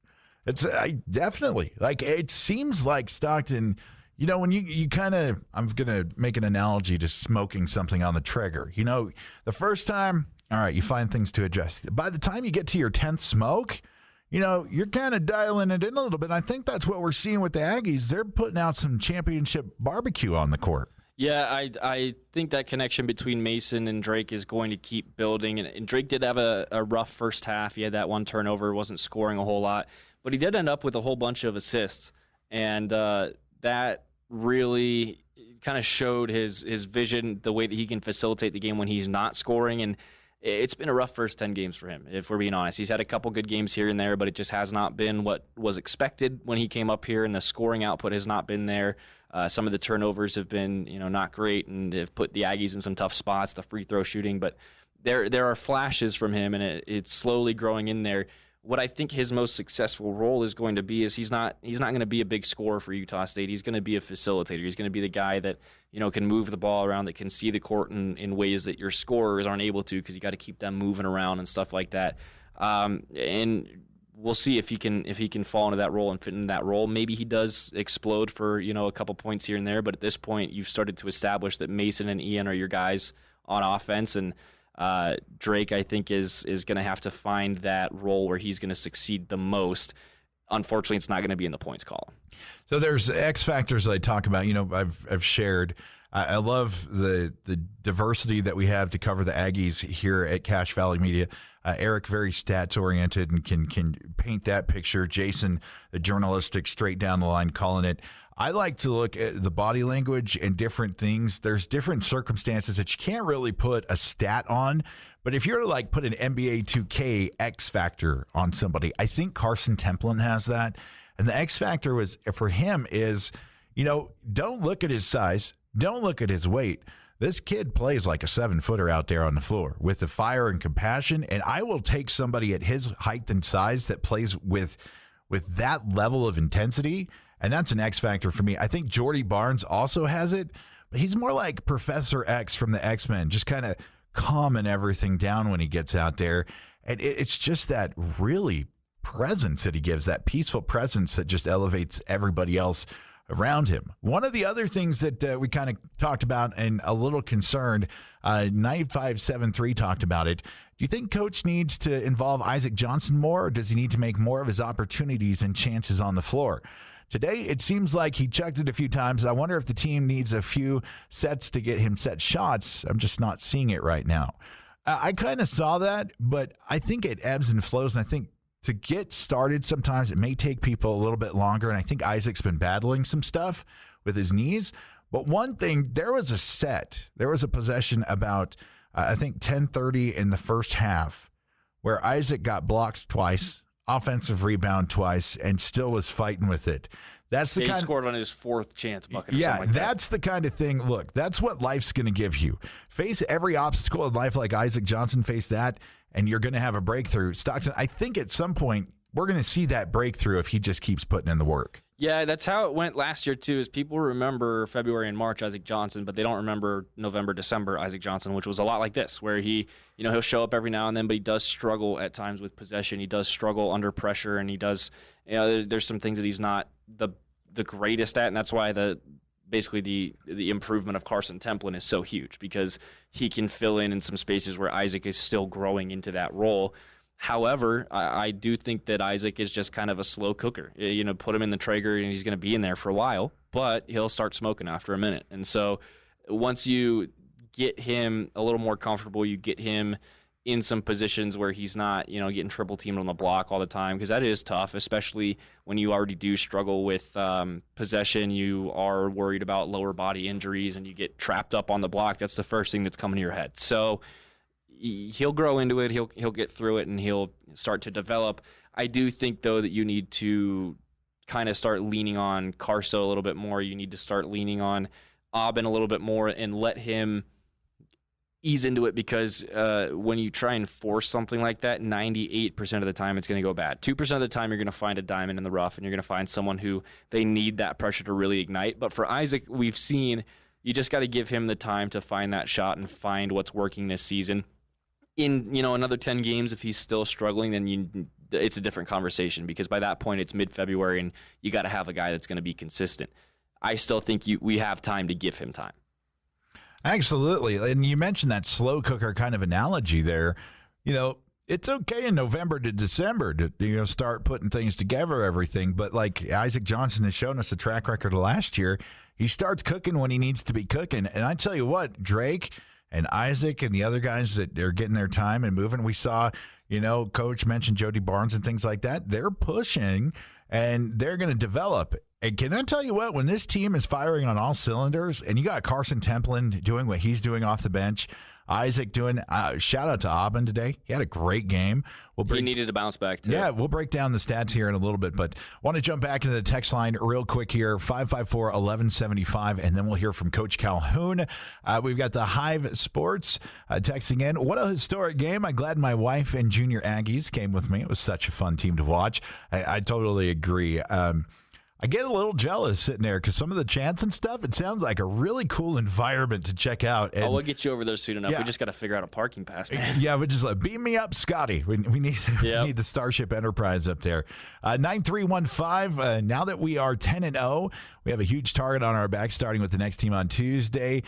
It's definitely, it seems like Stockton, when you kind of, I'm going to make an analogy to smoking something on the trigger. The first time, all right, you find things to address. By the time you get to your 10th smoke, you're kind of dialing it in a little bit. And I think that's what we're seeing with the Aggies. They're putting out some championship barbecue on the court. Yeah, I think that connection between Mason and Drake is going to keep building. And Drake did have a rough first half. He had that one turnover, wasn't scoring a whole lot. But he did end up with a whole bunch of assists. And that really kind of showed his vision, the way that he can facilitate the game when he's not scoring. And it's been a rough first 10 games for him, if we're being honest. He's had a couple good games here and there, but it just has not been what was expected when he came up here, and the scoring output has not been there. Some of the turnovers have been, not great, and have put the Aggies in some tough spots, the free throw shooting. But there are flashes from him, and it's slowly growing in there. What I think his most successful role is going to be is he's not going to be a big scorer for Utah State. He's going to be a facilitator. He's going to be the guy that can move the ball around, that can see the court in ways that your scorers aren't able to, because you got to keep them moving around and stuff like that. And we'll see if he can fall into that role and fit in that role. Maybe he does explode for a couple points here and there, but at this point you've started to establish that Mason and Ian are your guys on offense, and Drake, I think, is going to have to find that role where he's going to succeed the most. Unfortunately, it's not going to be in the points column. So there's X factors I talk about. I've shared. I love the diversity that we have to cover the Aggies here at Cache Valley Media. Eric, very stats oriented and can paint that picture. Jason, the journalistic, straight down the line, calling it. I like to look at the body language and different things. There's different circumstances that you can't really put a stat on. But if you're to put an NBA 2K X factor on somebody, I think Carson Templin has that. And the X factor for him is, don't look at his size. Don't look at his weight. This kid plays like a 7-footer out there on the floor with the fire and compassion. And I will take somebody at his height and size that plays with that level of intensity. And that's an X factor for me. I think Jordy Barnes also has it, but he's more like Professor X from the X-Men, just kind of calming everything down when he gets out there. And it's just that really presence that he gives, that peaceful presence that just elevates everybody else around him. One of the other things that we kind of talked about and a little concerned, 9573 talked about it. Do you think Coach needs to involve Isaac Johnson more, or does he need to make more of his opportunities and chances on the floor? Today, it seems like he checked it a few times. I wonder if the team needs a few sets to get him set shots. I'm just not seeing it right now. I kind of saw that, but I think it ebbs and flows, and I think to get started, sometimes it may take people a little bit longer, and I think Isaac's been battling some stuff with his knees. But one thing, there was a possession about, I think, 10:30 in the first half where Isaac got blocked twice, offensive rebound twice, and still was fighting with it. That's the he kind scored on his fourth chance bucket. Or yeah, something like that's the kind of thing. Look, that's what life's going to give you. Face every obstacle in life like Isaac Johnson faced that, and you're going to have a breakthrough. Stockton, I think at some point we're going to see that breakthrough if he just keeps putting in the work. Yeah, that's how it went last year, too, is people remember February and March Isaac Johnson, but they don't remember November, December Isaac Johnson, which was a lot like this, where he'll show up every now and then, but he does struggle at times with possession. He does struggle under pressure, and he does, there's some things that he's not the greatest at, and that's why basically the improvement of Carson Templin is so huge, because he can fill in some spaces where Isaac is still growing into that role. However, I do think that Isaac is just kind of a slow cooker. Put him in the Traeger and he's going to be in there for a while, but he'll start smoking after a minute. And so once you get him a little more comfortable, you get him in some positions where he's not, getting triple teamed on the block all the time, because that is tough, especially when you already do struggle with possession. You are worried about lower body injuries and you get trapped up on the block. That's the first thing that's coming to your head. So he'll grow into it. He'll get through it, and he'll start to develop. I do think, though, that you need to kind of start leaning on Carso a little bit more. You need to start leaning on Aubin a little bit more and let him ease into it, because when you try and force something like that, 98% of the time it's going to go bad. 2% of the time you're going to find a diamond in the rough, and you're going to find someone who they need that pressure to really ignite. But for Isaac, we've seen you just got to give him the time to find that shot and find what's working this season. In another 10 games, if he's still struggling, then it's a different conversation, because by that point it's mid-February and you got to have a guy that's going to be consistent. I still think we have time to give him time. Absolutely. And you mentioned that slow cooker kind of analogy there. It's okay in November to December to start putting things together, everything. But like Isaac Johnson has shown us a track record of last year, He starts cooking when he needs to be cooking. And I tell you what, Drake and Isaac and the other guys that are getting their time and moving, we saw, Coach mentioned Jody Barnes and things like that. They're pushing, and they're going to develop. And can I tell you what, when this team is firing on all cylinders, and you got Carson Templin doing what he's doing off the bench, Isaac doing, shout out to Aubin today. He had a great game. He needed to bounce back, too. Yeah, we'll break down the stats here in a little bit, but want to jump back into the text line real quick here, 554-1175, and then we'll hear from Coach Calhoun. We've got the Hive Sports texting in. What a historic game. I'm glad my wife and junior Aggies came with me. It was such a fun team to watch. I totally agree. I get a little jealous sitting there because some of the chants and stuff, it sounds like a really cool environment to check out. And we'll get you over there soon enough. Yeah. We just got to figure out a parking pass, man. Yeah, we just beam me up, Scotty. We need the Starship Enterprise up there. 9315, now that we are 10-0, we have a huge target on our back starting with the next team on Tuesday.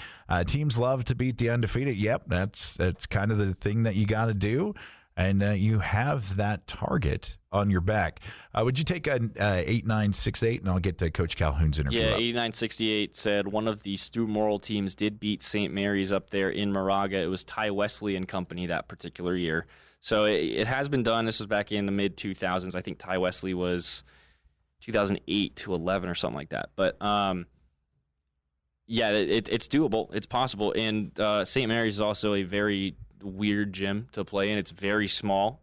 Teams love to beat the undefeated. Yep, that's kind of the thing that you got to do. And you have that target on your back. Would you take an 8968, and I'll get to Coach Calhoun's interview. Yeah, 8968 said one of the Stu Morrill teams did beat St. Mary's up there in Moraga. It was Ty Wesley and company that particular year. So it has been done. This was back in the mid-2000s. I think Ty Wesley was 2008 to 11 or something like that. But, yeah, it's doable. It's possible. And St. Mary's is also a very weird gym to play in. It's very small.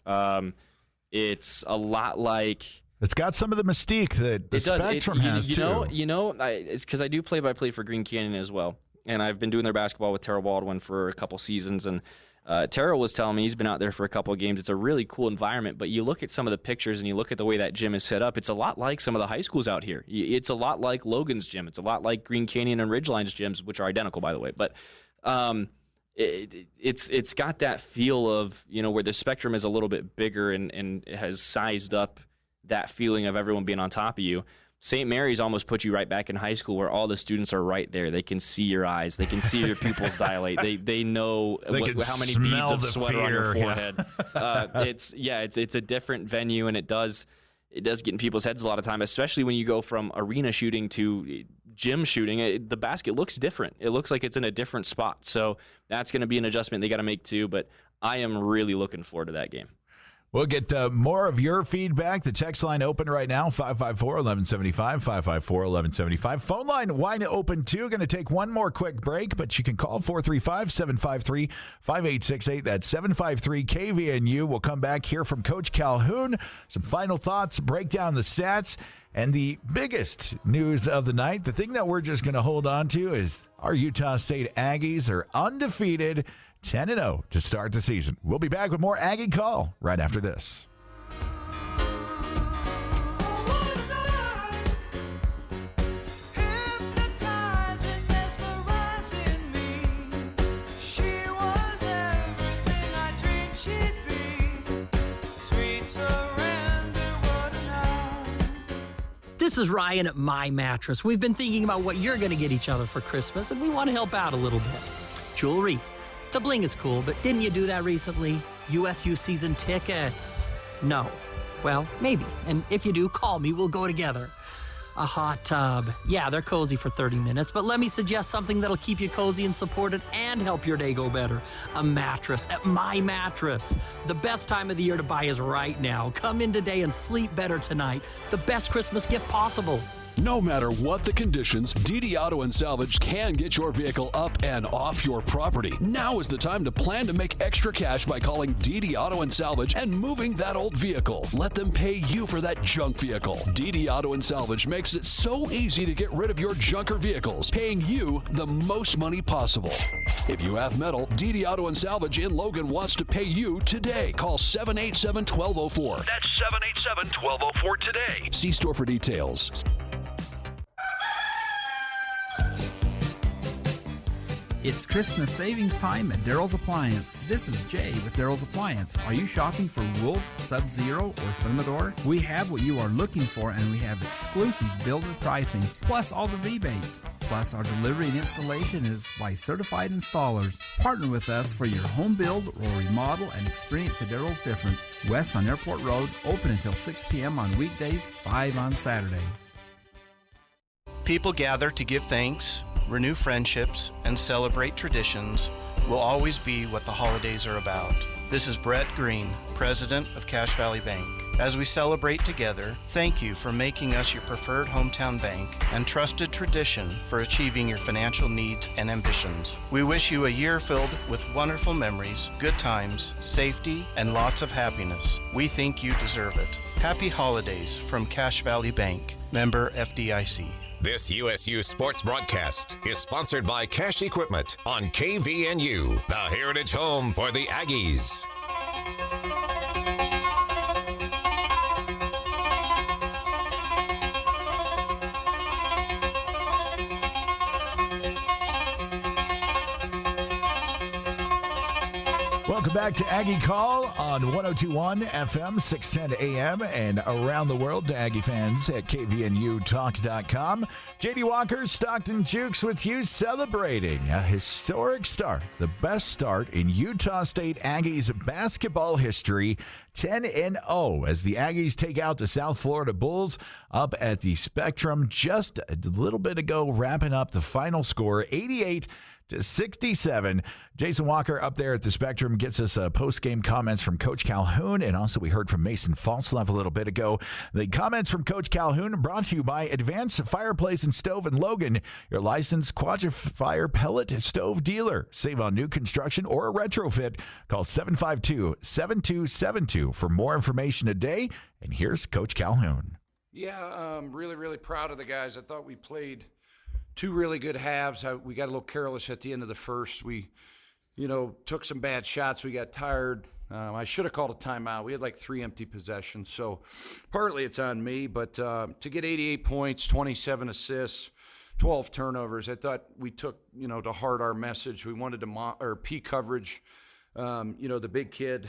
It's a lot like... It's got some of the mystique that the Spectrum has, too. It's because I do play-by-play for Green Canyon as well. And I've been doing their basketball with Tara Baldwin for a couple seasons. And Tara was telling me he's been out there for a couple of games. It's a really cool environment. But you look at some of the pictures and you look at the way that gym is set up, it's a lot like some of the high schools out here. It's a lot like Logan's gym. It's a lot like Green Canyon and Ridgeline's gyms, which are identical, by the way. But... It's got that feel of, where the Spectrum is a little bit bigger and has sized up that feeling of everyone being on top of you. St. Mary's almost puts you right back in high school where all the students are right there. They can see your eyes. They can see your pupils dilate. They know how many beads of sweat are on your forehead. Yeah. It's a different venue, and it does get in people's heads a lot of time, especially when you go from arena shooting to gym shooting. The basket looks different. It looks like it's in a different spot. So that's going to be an adjustment they got to make too, but I am really looking forward to that game. We'll get more of your feedback. The text line open right now, 554-1175, 554-1175. Phone line wide open, too. Going to take one more quick break, but you can call 435-753-5868. That's 753-KVNU. We'll come back, hear from Coach Calhoun, some final thoughts, break down the stats, and the biggest news of the night, the thing that we're just going to hold on to is our Utah State Aggies are undefeated, 10-0 to start the season. We'll be back with more Aggie Call right after this. This is Ryan at My Mattress. We've been thinking about what you're going to get each other for Christmas, and we want to help out a little bit. Jewelry. The bling is cool, but didn't you do that recently? USU season tickets. No. Well, maybe. And if you do, call me. We'll go together. A hot tub. Yeah, they're cozy for 30 minutes, but let me suggest something that'll keep you cozy and supported and help your day go better. A mattress at My Mattress. The best time of the year to buy is right now. Come in today and sleep better tonight. The best Christmas gift possible. No matter what the conditions, DD Auto and Salvage can get your vehicle up and off your property. Now is the time to plan to make extra cash by calling DD Auto and Salvage and moving that old vehicle. Let them pay you for that junk vehicle. DD Auto and Salvage makes it so easy to get rid of your junker vehicles, paying you the most money possible. If you have metal, DD Auto and Salvage in Logan wants to pay you today. Call 787-1204. That's 787-1204 today. See store for details. It's Christmas savings time at Daryl's Appliance. This is Jay with Daryl's Appliance. Are you shopping for Wolf, Sub-Zero, or Thermador? We have what you are looking for, and we have exclusive builder pricing, plus all the rebates. Plus, our delivery and installation is by certified installers. Partner with us for your home build or remodel and experience the Daryl's difference. West on Airport Road, open until 6 p.m. on weekdays, 5 on Saturday. People gather to give thanks, renew friendships, and celebrate traditions will always be what the holidays are about. This is Brett Green, President of Cache Valley Bank. As we celebrate together, thank you for making us your preferred hometown bank and trusted tradition for achieving your financial needs and ambitions. We wish you a year filled with wonderful memories, good times, safety, and lots of happiness. We think you deserve it. Happy holidays from Cache Valley Bank, member FDIC. This USU sports broadcast is sponsored by Cash Equipment on KVNU, the heritage home for the Aggies. Welcome back to Aggie Call on 102.1 FM, 610 AM, and around the world to Aggie fans at kvnutalk.com. J.D. Walker, Stockton Jukes with you, celebrating a historic start, the best start in Utah State Aggies basketball history, 10-0, as the Aggies take out the South Florida Bulls up at the Spectrum just a little bit ago, wrapping up the final score, 88-67. Jason Walker up there at the Spectrum gets us post-game comments from Coach Calhoun, and also we heard from Mason Falslev a little bit ago. The comments from Coach Calhoun brought to you by Advanced Fireplace and Stove in Logan, your licensed Quadrifire pellet stove dealer. Save on new construction or a retrofit. Call 752-7272 for more information today. And here's Coach Calhoun. Yeah, really, really proud of the guys. I thought we played two really good halves. We got a little careless at the end of the first. We, took some bad shots. We got tired. I should have called a timeout. We had like 3 empty possessions. So partly it's on me, but to get 88 points, 27 assists, 12 turnovers, I thought we took, to heart our message. We wanted to P coverage, the big kid,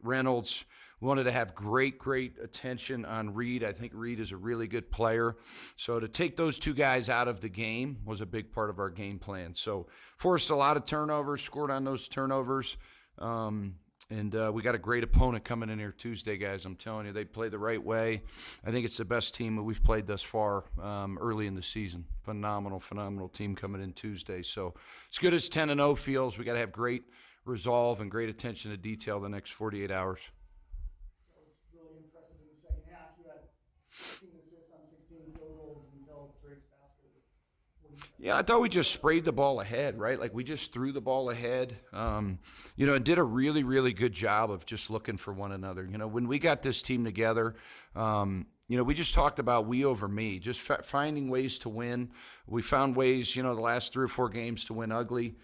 Reynolds. We wanted to have great attention on Reed. I think Reed is a really good player. So to take those two guys out of the game was a big part of our game plan. So forced a lot of turnovers, scored on those turnovers. And we got a great opponent coming in here Tuesday, guys. I'm telling you, they play the right way. I think it's the best team that we've played thus far early in the season. Phenomenal team coming in Tuesday. So as good as 10-0 feels, we got to have great resolve and great attention to detail the next 48 hours. 16 assists on 16 field goals until Drake's basket. Yeah, I thought we just sprayed the ball ahead, right? Like we just threw the ball ahead, and did a really, really good job of just looking for one another. When we got this team together, we just talked about we over me, just finding ways to win. We found ways, the last 3 or 4 games to win ugly.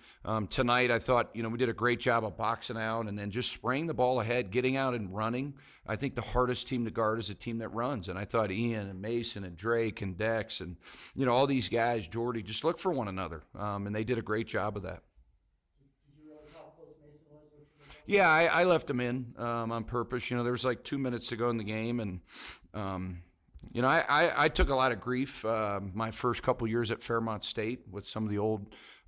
Tonight, I thought, we did a great job of boxing out and then just spraying the ball ahead, getting out and running. I think the hardest team to guard is a team that runs. And I thought Ian and Mason and Drake and Dex and, all these guys, Jordy, just look for one another. And they did a great job of that. Did you realize how close Mason was? Yeah, I left him in on purpose. There was like 2 minutes to go in the game, and I took a lot of grief my first couple years at Fairmont State with some of the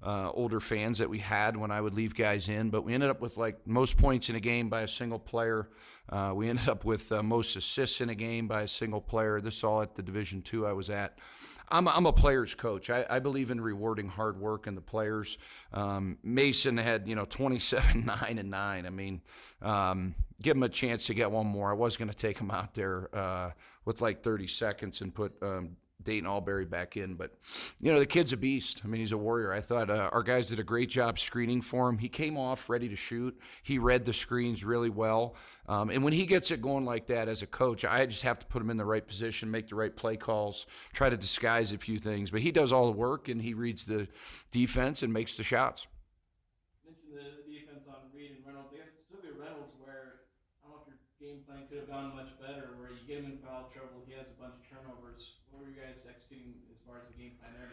older fans that we had when I would leave guys in. But we ended up with like most points in a game by a single player. We ended up with most assists in a game by a single player. This all at the Division II I was at. I'm a player's coach. I believe in rewarding hard work and the players. Mason had 27, 9, and 9. I mean, give him a chance to get one more. I was going to take him out there with like 30 seconds and put Dayton Albury back in. But, the kid's a beast. I mean, he's a warrior. I thought our guys did a great job screening for him. He came off ready to shoot. He read the screens really well. And when he gets it going like that as a coach, I just have to put him in the right position, make the right play calls, try to disguise a few things. But he does all the work, and he reads the defense and makes the shots. You mentioned the defense on Reed and Reynolds. I guess specifically Reynolds, where I don't know if your game plan could have gone much better, where you get him in foul trouble, he has a bunch of turnovers. What were you guys executing as far as the game plan there?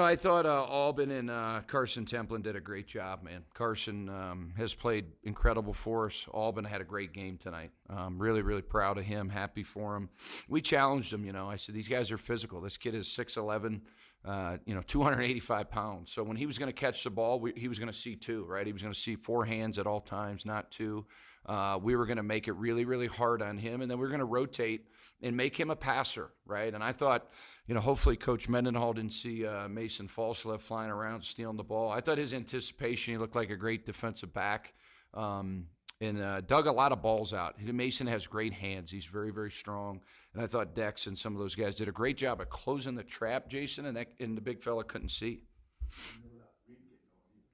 I thought Albin and Carson Templin did a great job, man. Carson has played incredible for us. Albin had a great game tonight. Really, really proud of him, happy for him. We challenged him, I said, these guys are physical. This kid is 6'11", 285 pounds. So when he was going to catch the ball, he was going to see 2, right? He was going to see 4 hands at all times, not 2. we were going to make it really, really hard on him, and then we were going to rotate and make him a passer, right? And I thought, hopefully Coach Mendenhall didn't see Mason Falslev flying around stealing the ball. I thought his anticipation, he looked like a great defensive back, and dug a lot of balls out. Mason has great hands. He's very, very strong. And I thought Dex and some of those guys did a great job of closing the trap, Jason, and the big fella couldn't see.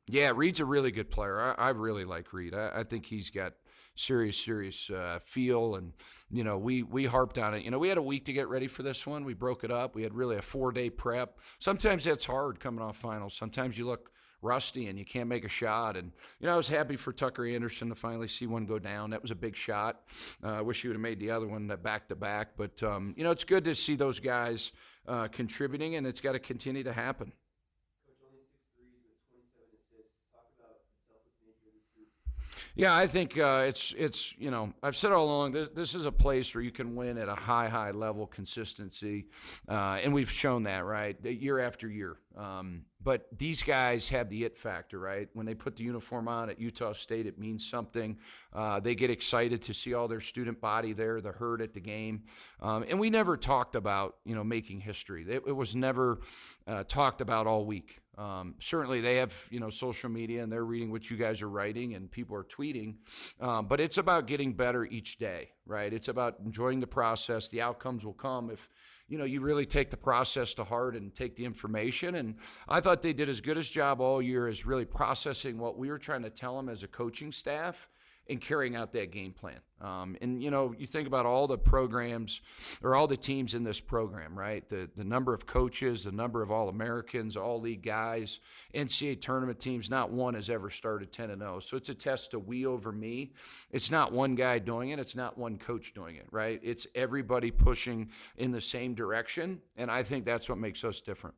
Yeah, Reed's a really good player. I really like Reed. I think he's got serious feel, and we harped on it. We had a week to get ready for this one. We broke it up. We had really a 4-day prep. Sometimes that's hard coming off finals. Sometimes you look rusty and you can't make a shot, and I was happy for Tucker Anderson to finally see one go down. That was a big shot. I wish he would have made the other one back to back, but it's good to see those guys contributing, and it's got to continue to happen. Yeah, I think it's I've said all along, this is a place where you can win at a high level, consistency, and we've shown that, right, year after year. But these guys have the it factor, right? When they put the uniform on at Utah State, it means something. They get excited to see all their student body there, the herd at the game. And we never talked about, making history. It was never talked about all week. Certainly they have, social media, and they're reading what you guys are writing and people are tweeting. But it's about getting better each day, right? It's about enjoying the process. The outcomes will come if, you really take the process to heart and take the information. And I thought they did as good a job all year as really processing what we were trying to tell them as a coaching staff and carrying out that game plan. And, you think about all the programs or all the teams in this program, right? The number of coaches, the number of All-Americans, all-league guys, NCAA tournament teams, not one has ever started 10-0. So it's a test of we over me. It's not one guy doing it. It's not one coach doing it, right? It's everybody pushing in the same direction, and I think that's what makes us different.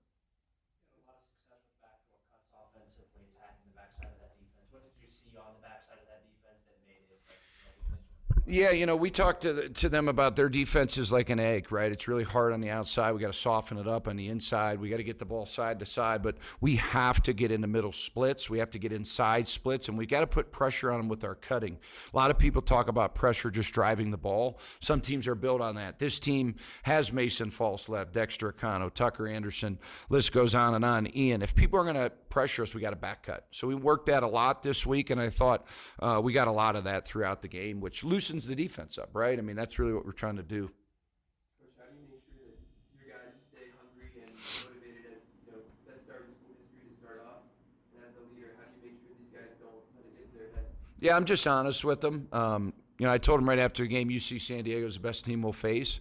Yeah, we talked to them about their defense is like an egg, right? It's really hard on the outside. We got to soften it up on the inside. We got to get the ball side to side, but we have to get into middle splits. We have to get inside splits, and we got to put pressure on them with our cutting. A lot of people talk about pressure just driving the ball. Some teams are built on that. This team has Mason Falslev, Dexter Acano, Tucker Anderson. List goes on and on. Ian, if people are going to pressure us, we got to back cut. So we worked that a lot this week, and I thought we got a lot of that throughout the game, which loosens the defense up, right? I mean, that's really what we're trying to do. Coach, how do you make sure that your guys stay hungry and motivated as, that start in school history to start off? And as the leader, how do you make sure these guys don't let it get to their head? Yeah, I'm just honest with them. I told them right after the game, UC San Diego is the best team we'll face.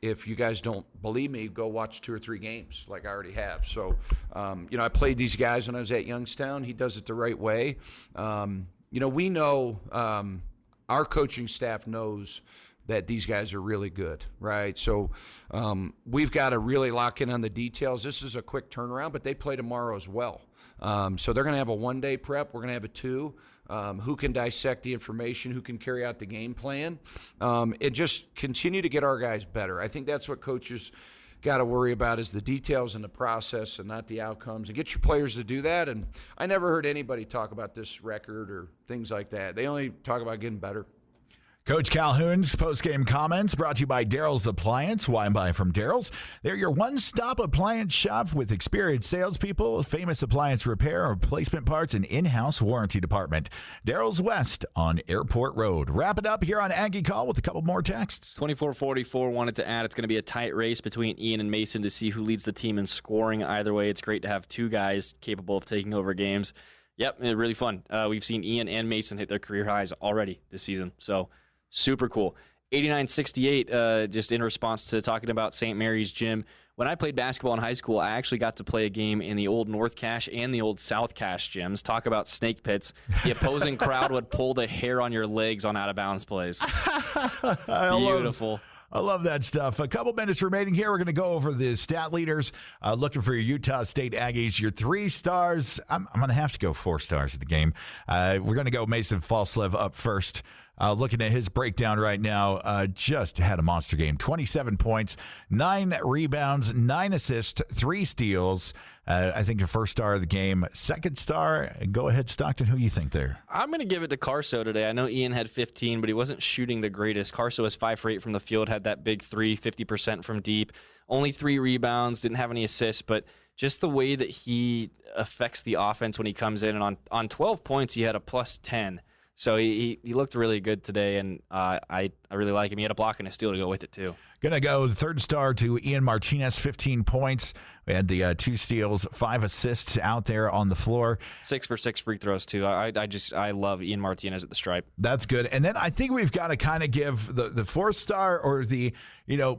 If you guys don't believe me, go watch 2 or 3 games like I already have. So, I played these guys when I was at Youngstown. He does it the right way. We know our coaching staff knows that these guys are really good, right? So we've got to really lock in on the details. This is a quick turnaround, but they play tomorrow as well. So they're going to have a 1-day prep. We're going to have a 2. Who can dissect the information, who can carry out the game plan, and just continue to get our guys better. I think that's what coaches got to worry about is the details and the process and not the outcomes, and get your players to do that. And I never heard anybody talk about this record or things like that. They only talk about getting better. Coach Calhoun's postgame comments brought to you by Daryl's Appliance. Why buy from Daryl's? They're your one-stop appliance shop with experienced salespeople, famous appliance repair, replacement parts, and in-house warranty department. Daryl's West on Airport Road. Wrap it up here on Aggie Call with a couple more texts. 24-44 wanted to add it's going to be a tight race between Ian and Mason to see who leads the team in scoring. Either way, it's great to have 2 guys capable of taking over games. Yep, really fun. We've seen Ian and Mason hit their career highs already this season, so super cool. 8968, just in response to talking about St. Mary's Gym. When I played basketball in high school, I actually got to play a game in the old North Cache and the old South Cache gyms. Talk about snake pits. The opposing crowd would pull the hair on your legs on out-of-bounds plays. Beautiful. I love that stuff. A couple minutes remaining here. We're going to go over the stat leaders. Looking for your Utah State Aggies, your 3 stars. I'm going to have to go 4 stars at the game. We're going to go Mason Falslev up first. Looking at his breakdown right now, just had a monster game. 27 points, 9 rebounds, 9 assists, 3 steals. I think the first star of the game. Second star, go ahead, Stockton. Who you think there? I'm going to give it to Carso today. I know Ian had 15, but he wasn't shooting the greatest. Carso was 5 for 8 from the field, had that big 3, 50% from deep. Only 3 rebounds, didn't have any assists, but just the way that he affects the offense when he comes in. And on 12 points, he had a plus 10. So he looked really good today, and I really like him. He had a block and a steal to go with it, too. Going to go third star to Ian Martinez, 15 points. We had the 2 steals, 5 assists out there on the floor. 6 for 6 free throws, too. I love Ian Martinez at the stripe. That's good. And then I think we've got to kind of give the 4th star or the,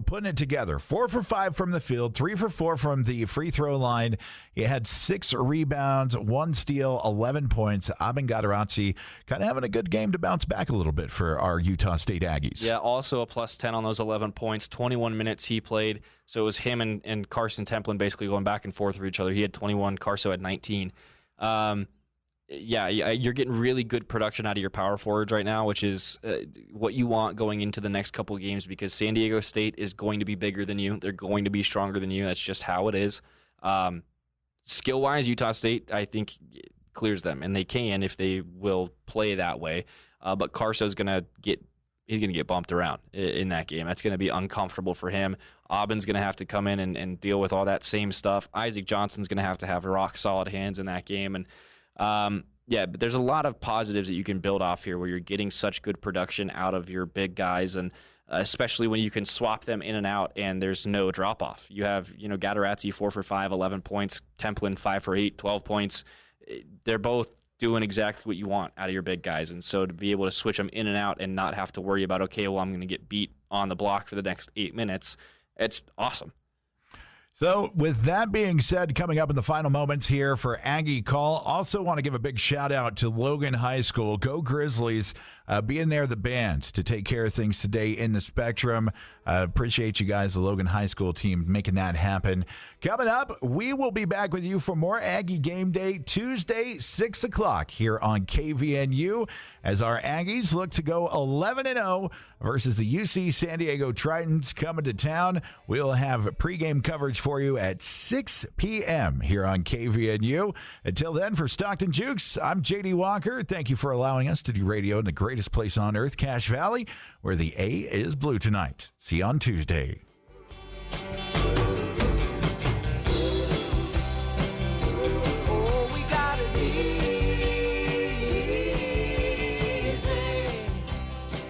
putting it together. 4 for 5 from the field, 3 for 4 from the free throw line. He had 6 rebounds, 1 steal, 11 points. Abin Gadarazzi kind of having a good game to bounce back a little bit for our Utah State Aggies. Yeah, also a plus 10 on those 11 points. 21 minutes he played. So it was him and Carson Templin basically going back and forth with each other. He had 21, Carso had 19. You're getting really good production out of your power forwards right now, which is what you want going into the next couple of games, because San Diego State is going to be bigger than you. They're going to be stronger than you. That's just how it is. Skill-wise, Utah State, I think, clears them, and they can if they will play that way. But Carso's going to get bumped around in that game. That's going to be uncomfortable for him. Aubin's going to have to come in and deal with all that same stuff. Isaac Johnson's going to have rock-solid hands in that game. And, but there's a lot of positives that you can build off here where you're getting such good production out of your big guys, and especially when you can swap them in and out and there's no drop-off. You have, Gadarazzi 4 for 5, 11 points, Templin 5 for 8, 12 points. They're both doing exactly what you want out of your big guys. And so to be able to switch them in and out and not have to worry about, okay, well, I'm going to get beat on the block for the next 8 minutes, it's awesome. So with that being said, coming up in the final moments here for Aggie Call, also want to give a big shout out to Logan High School. Go Grizzlies, being there, the band, to take care of things today in the Spectrum. Appreciate you guys, the Logan High School team, making that happen. Coming up, we will be back with you for more Aggie Game Day Tuesday, 6 o'clock here on KVNU, as our Aggies look to go 11-0 versus the UC San Diego Tritons coming to town. We'll have pregame coverage for you at 6 p.m. here on KVNU. Until then, for Stockton Jukes, I'm J.D. Walker. Thank you for allowing us to do radio in the greatest place on earth, Cache Valley, where the A is blue tonight. See you on Tuesday.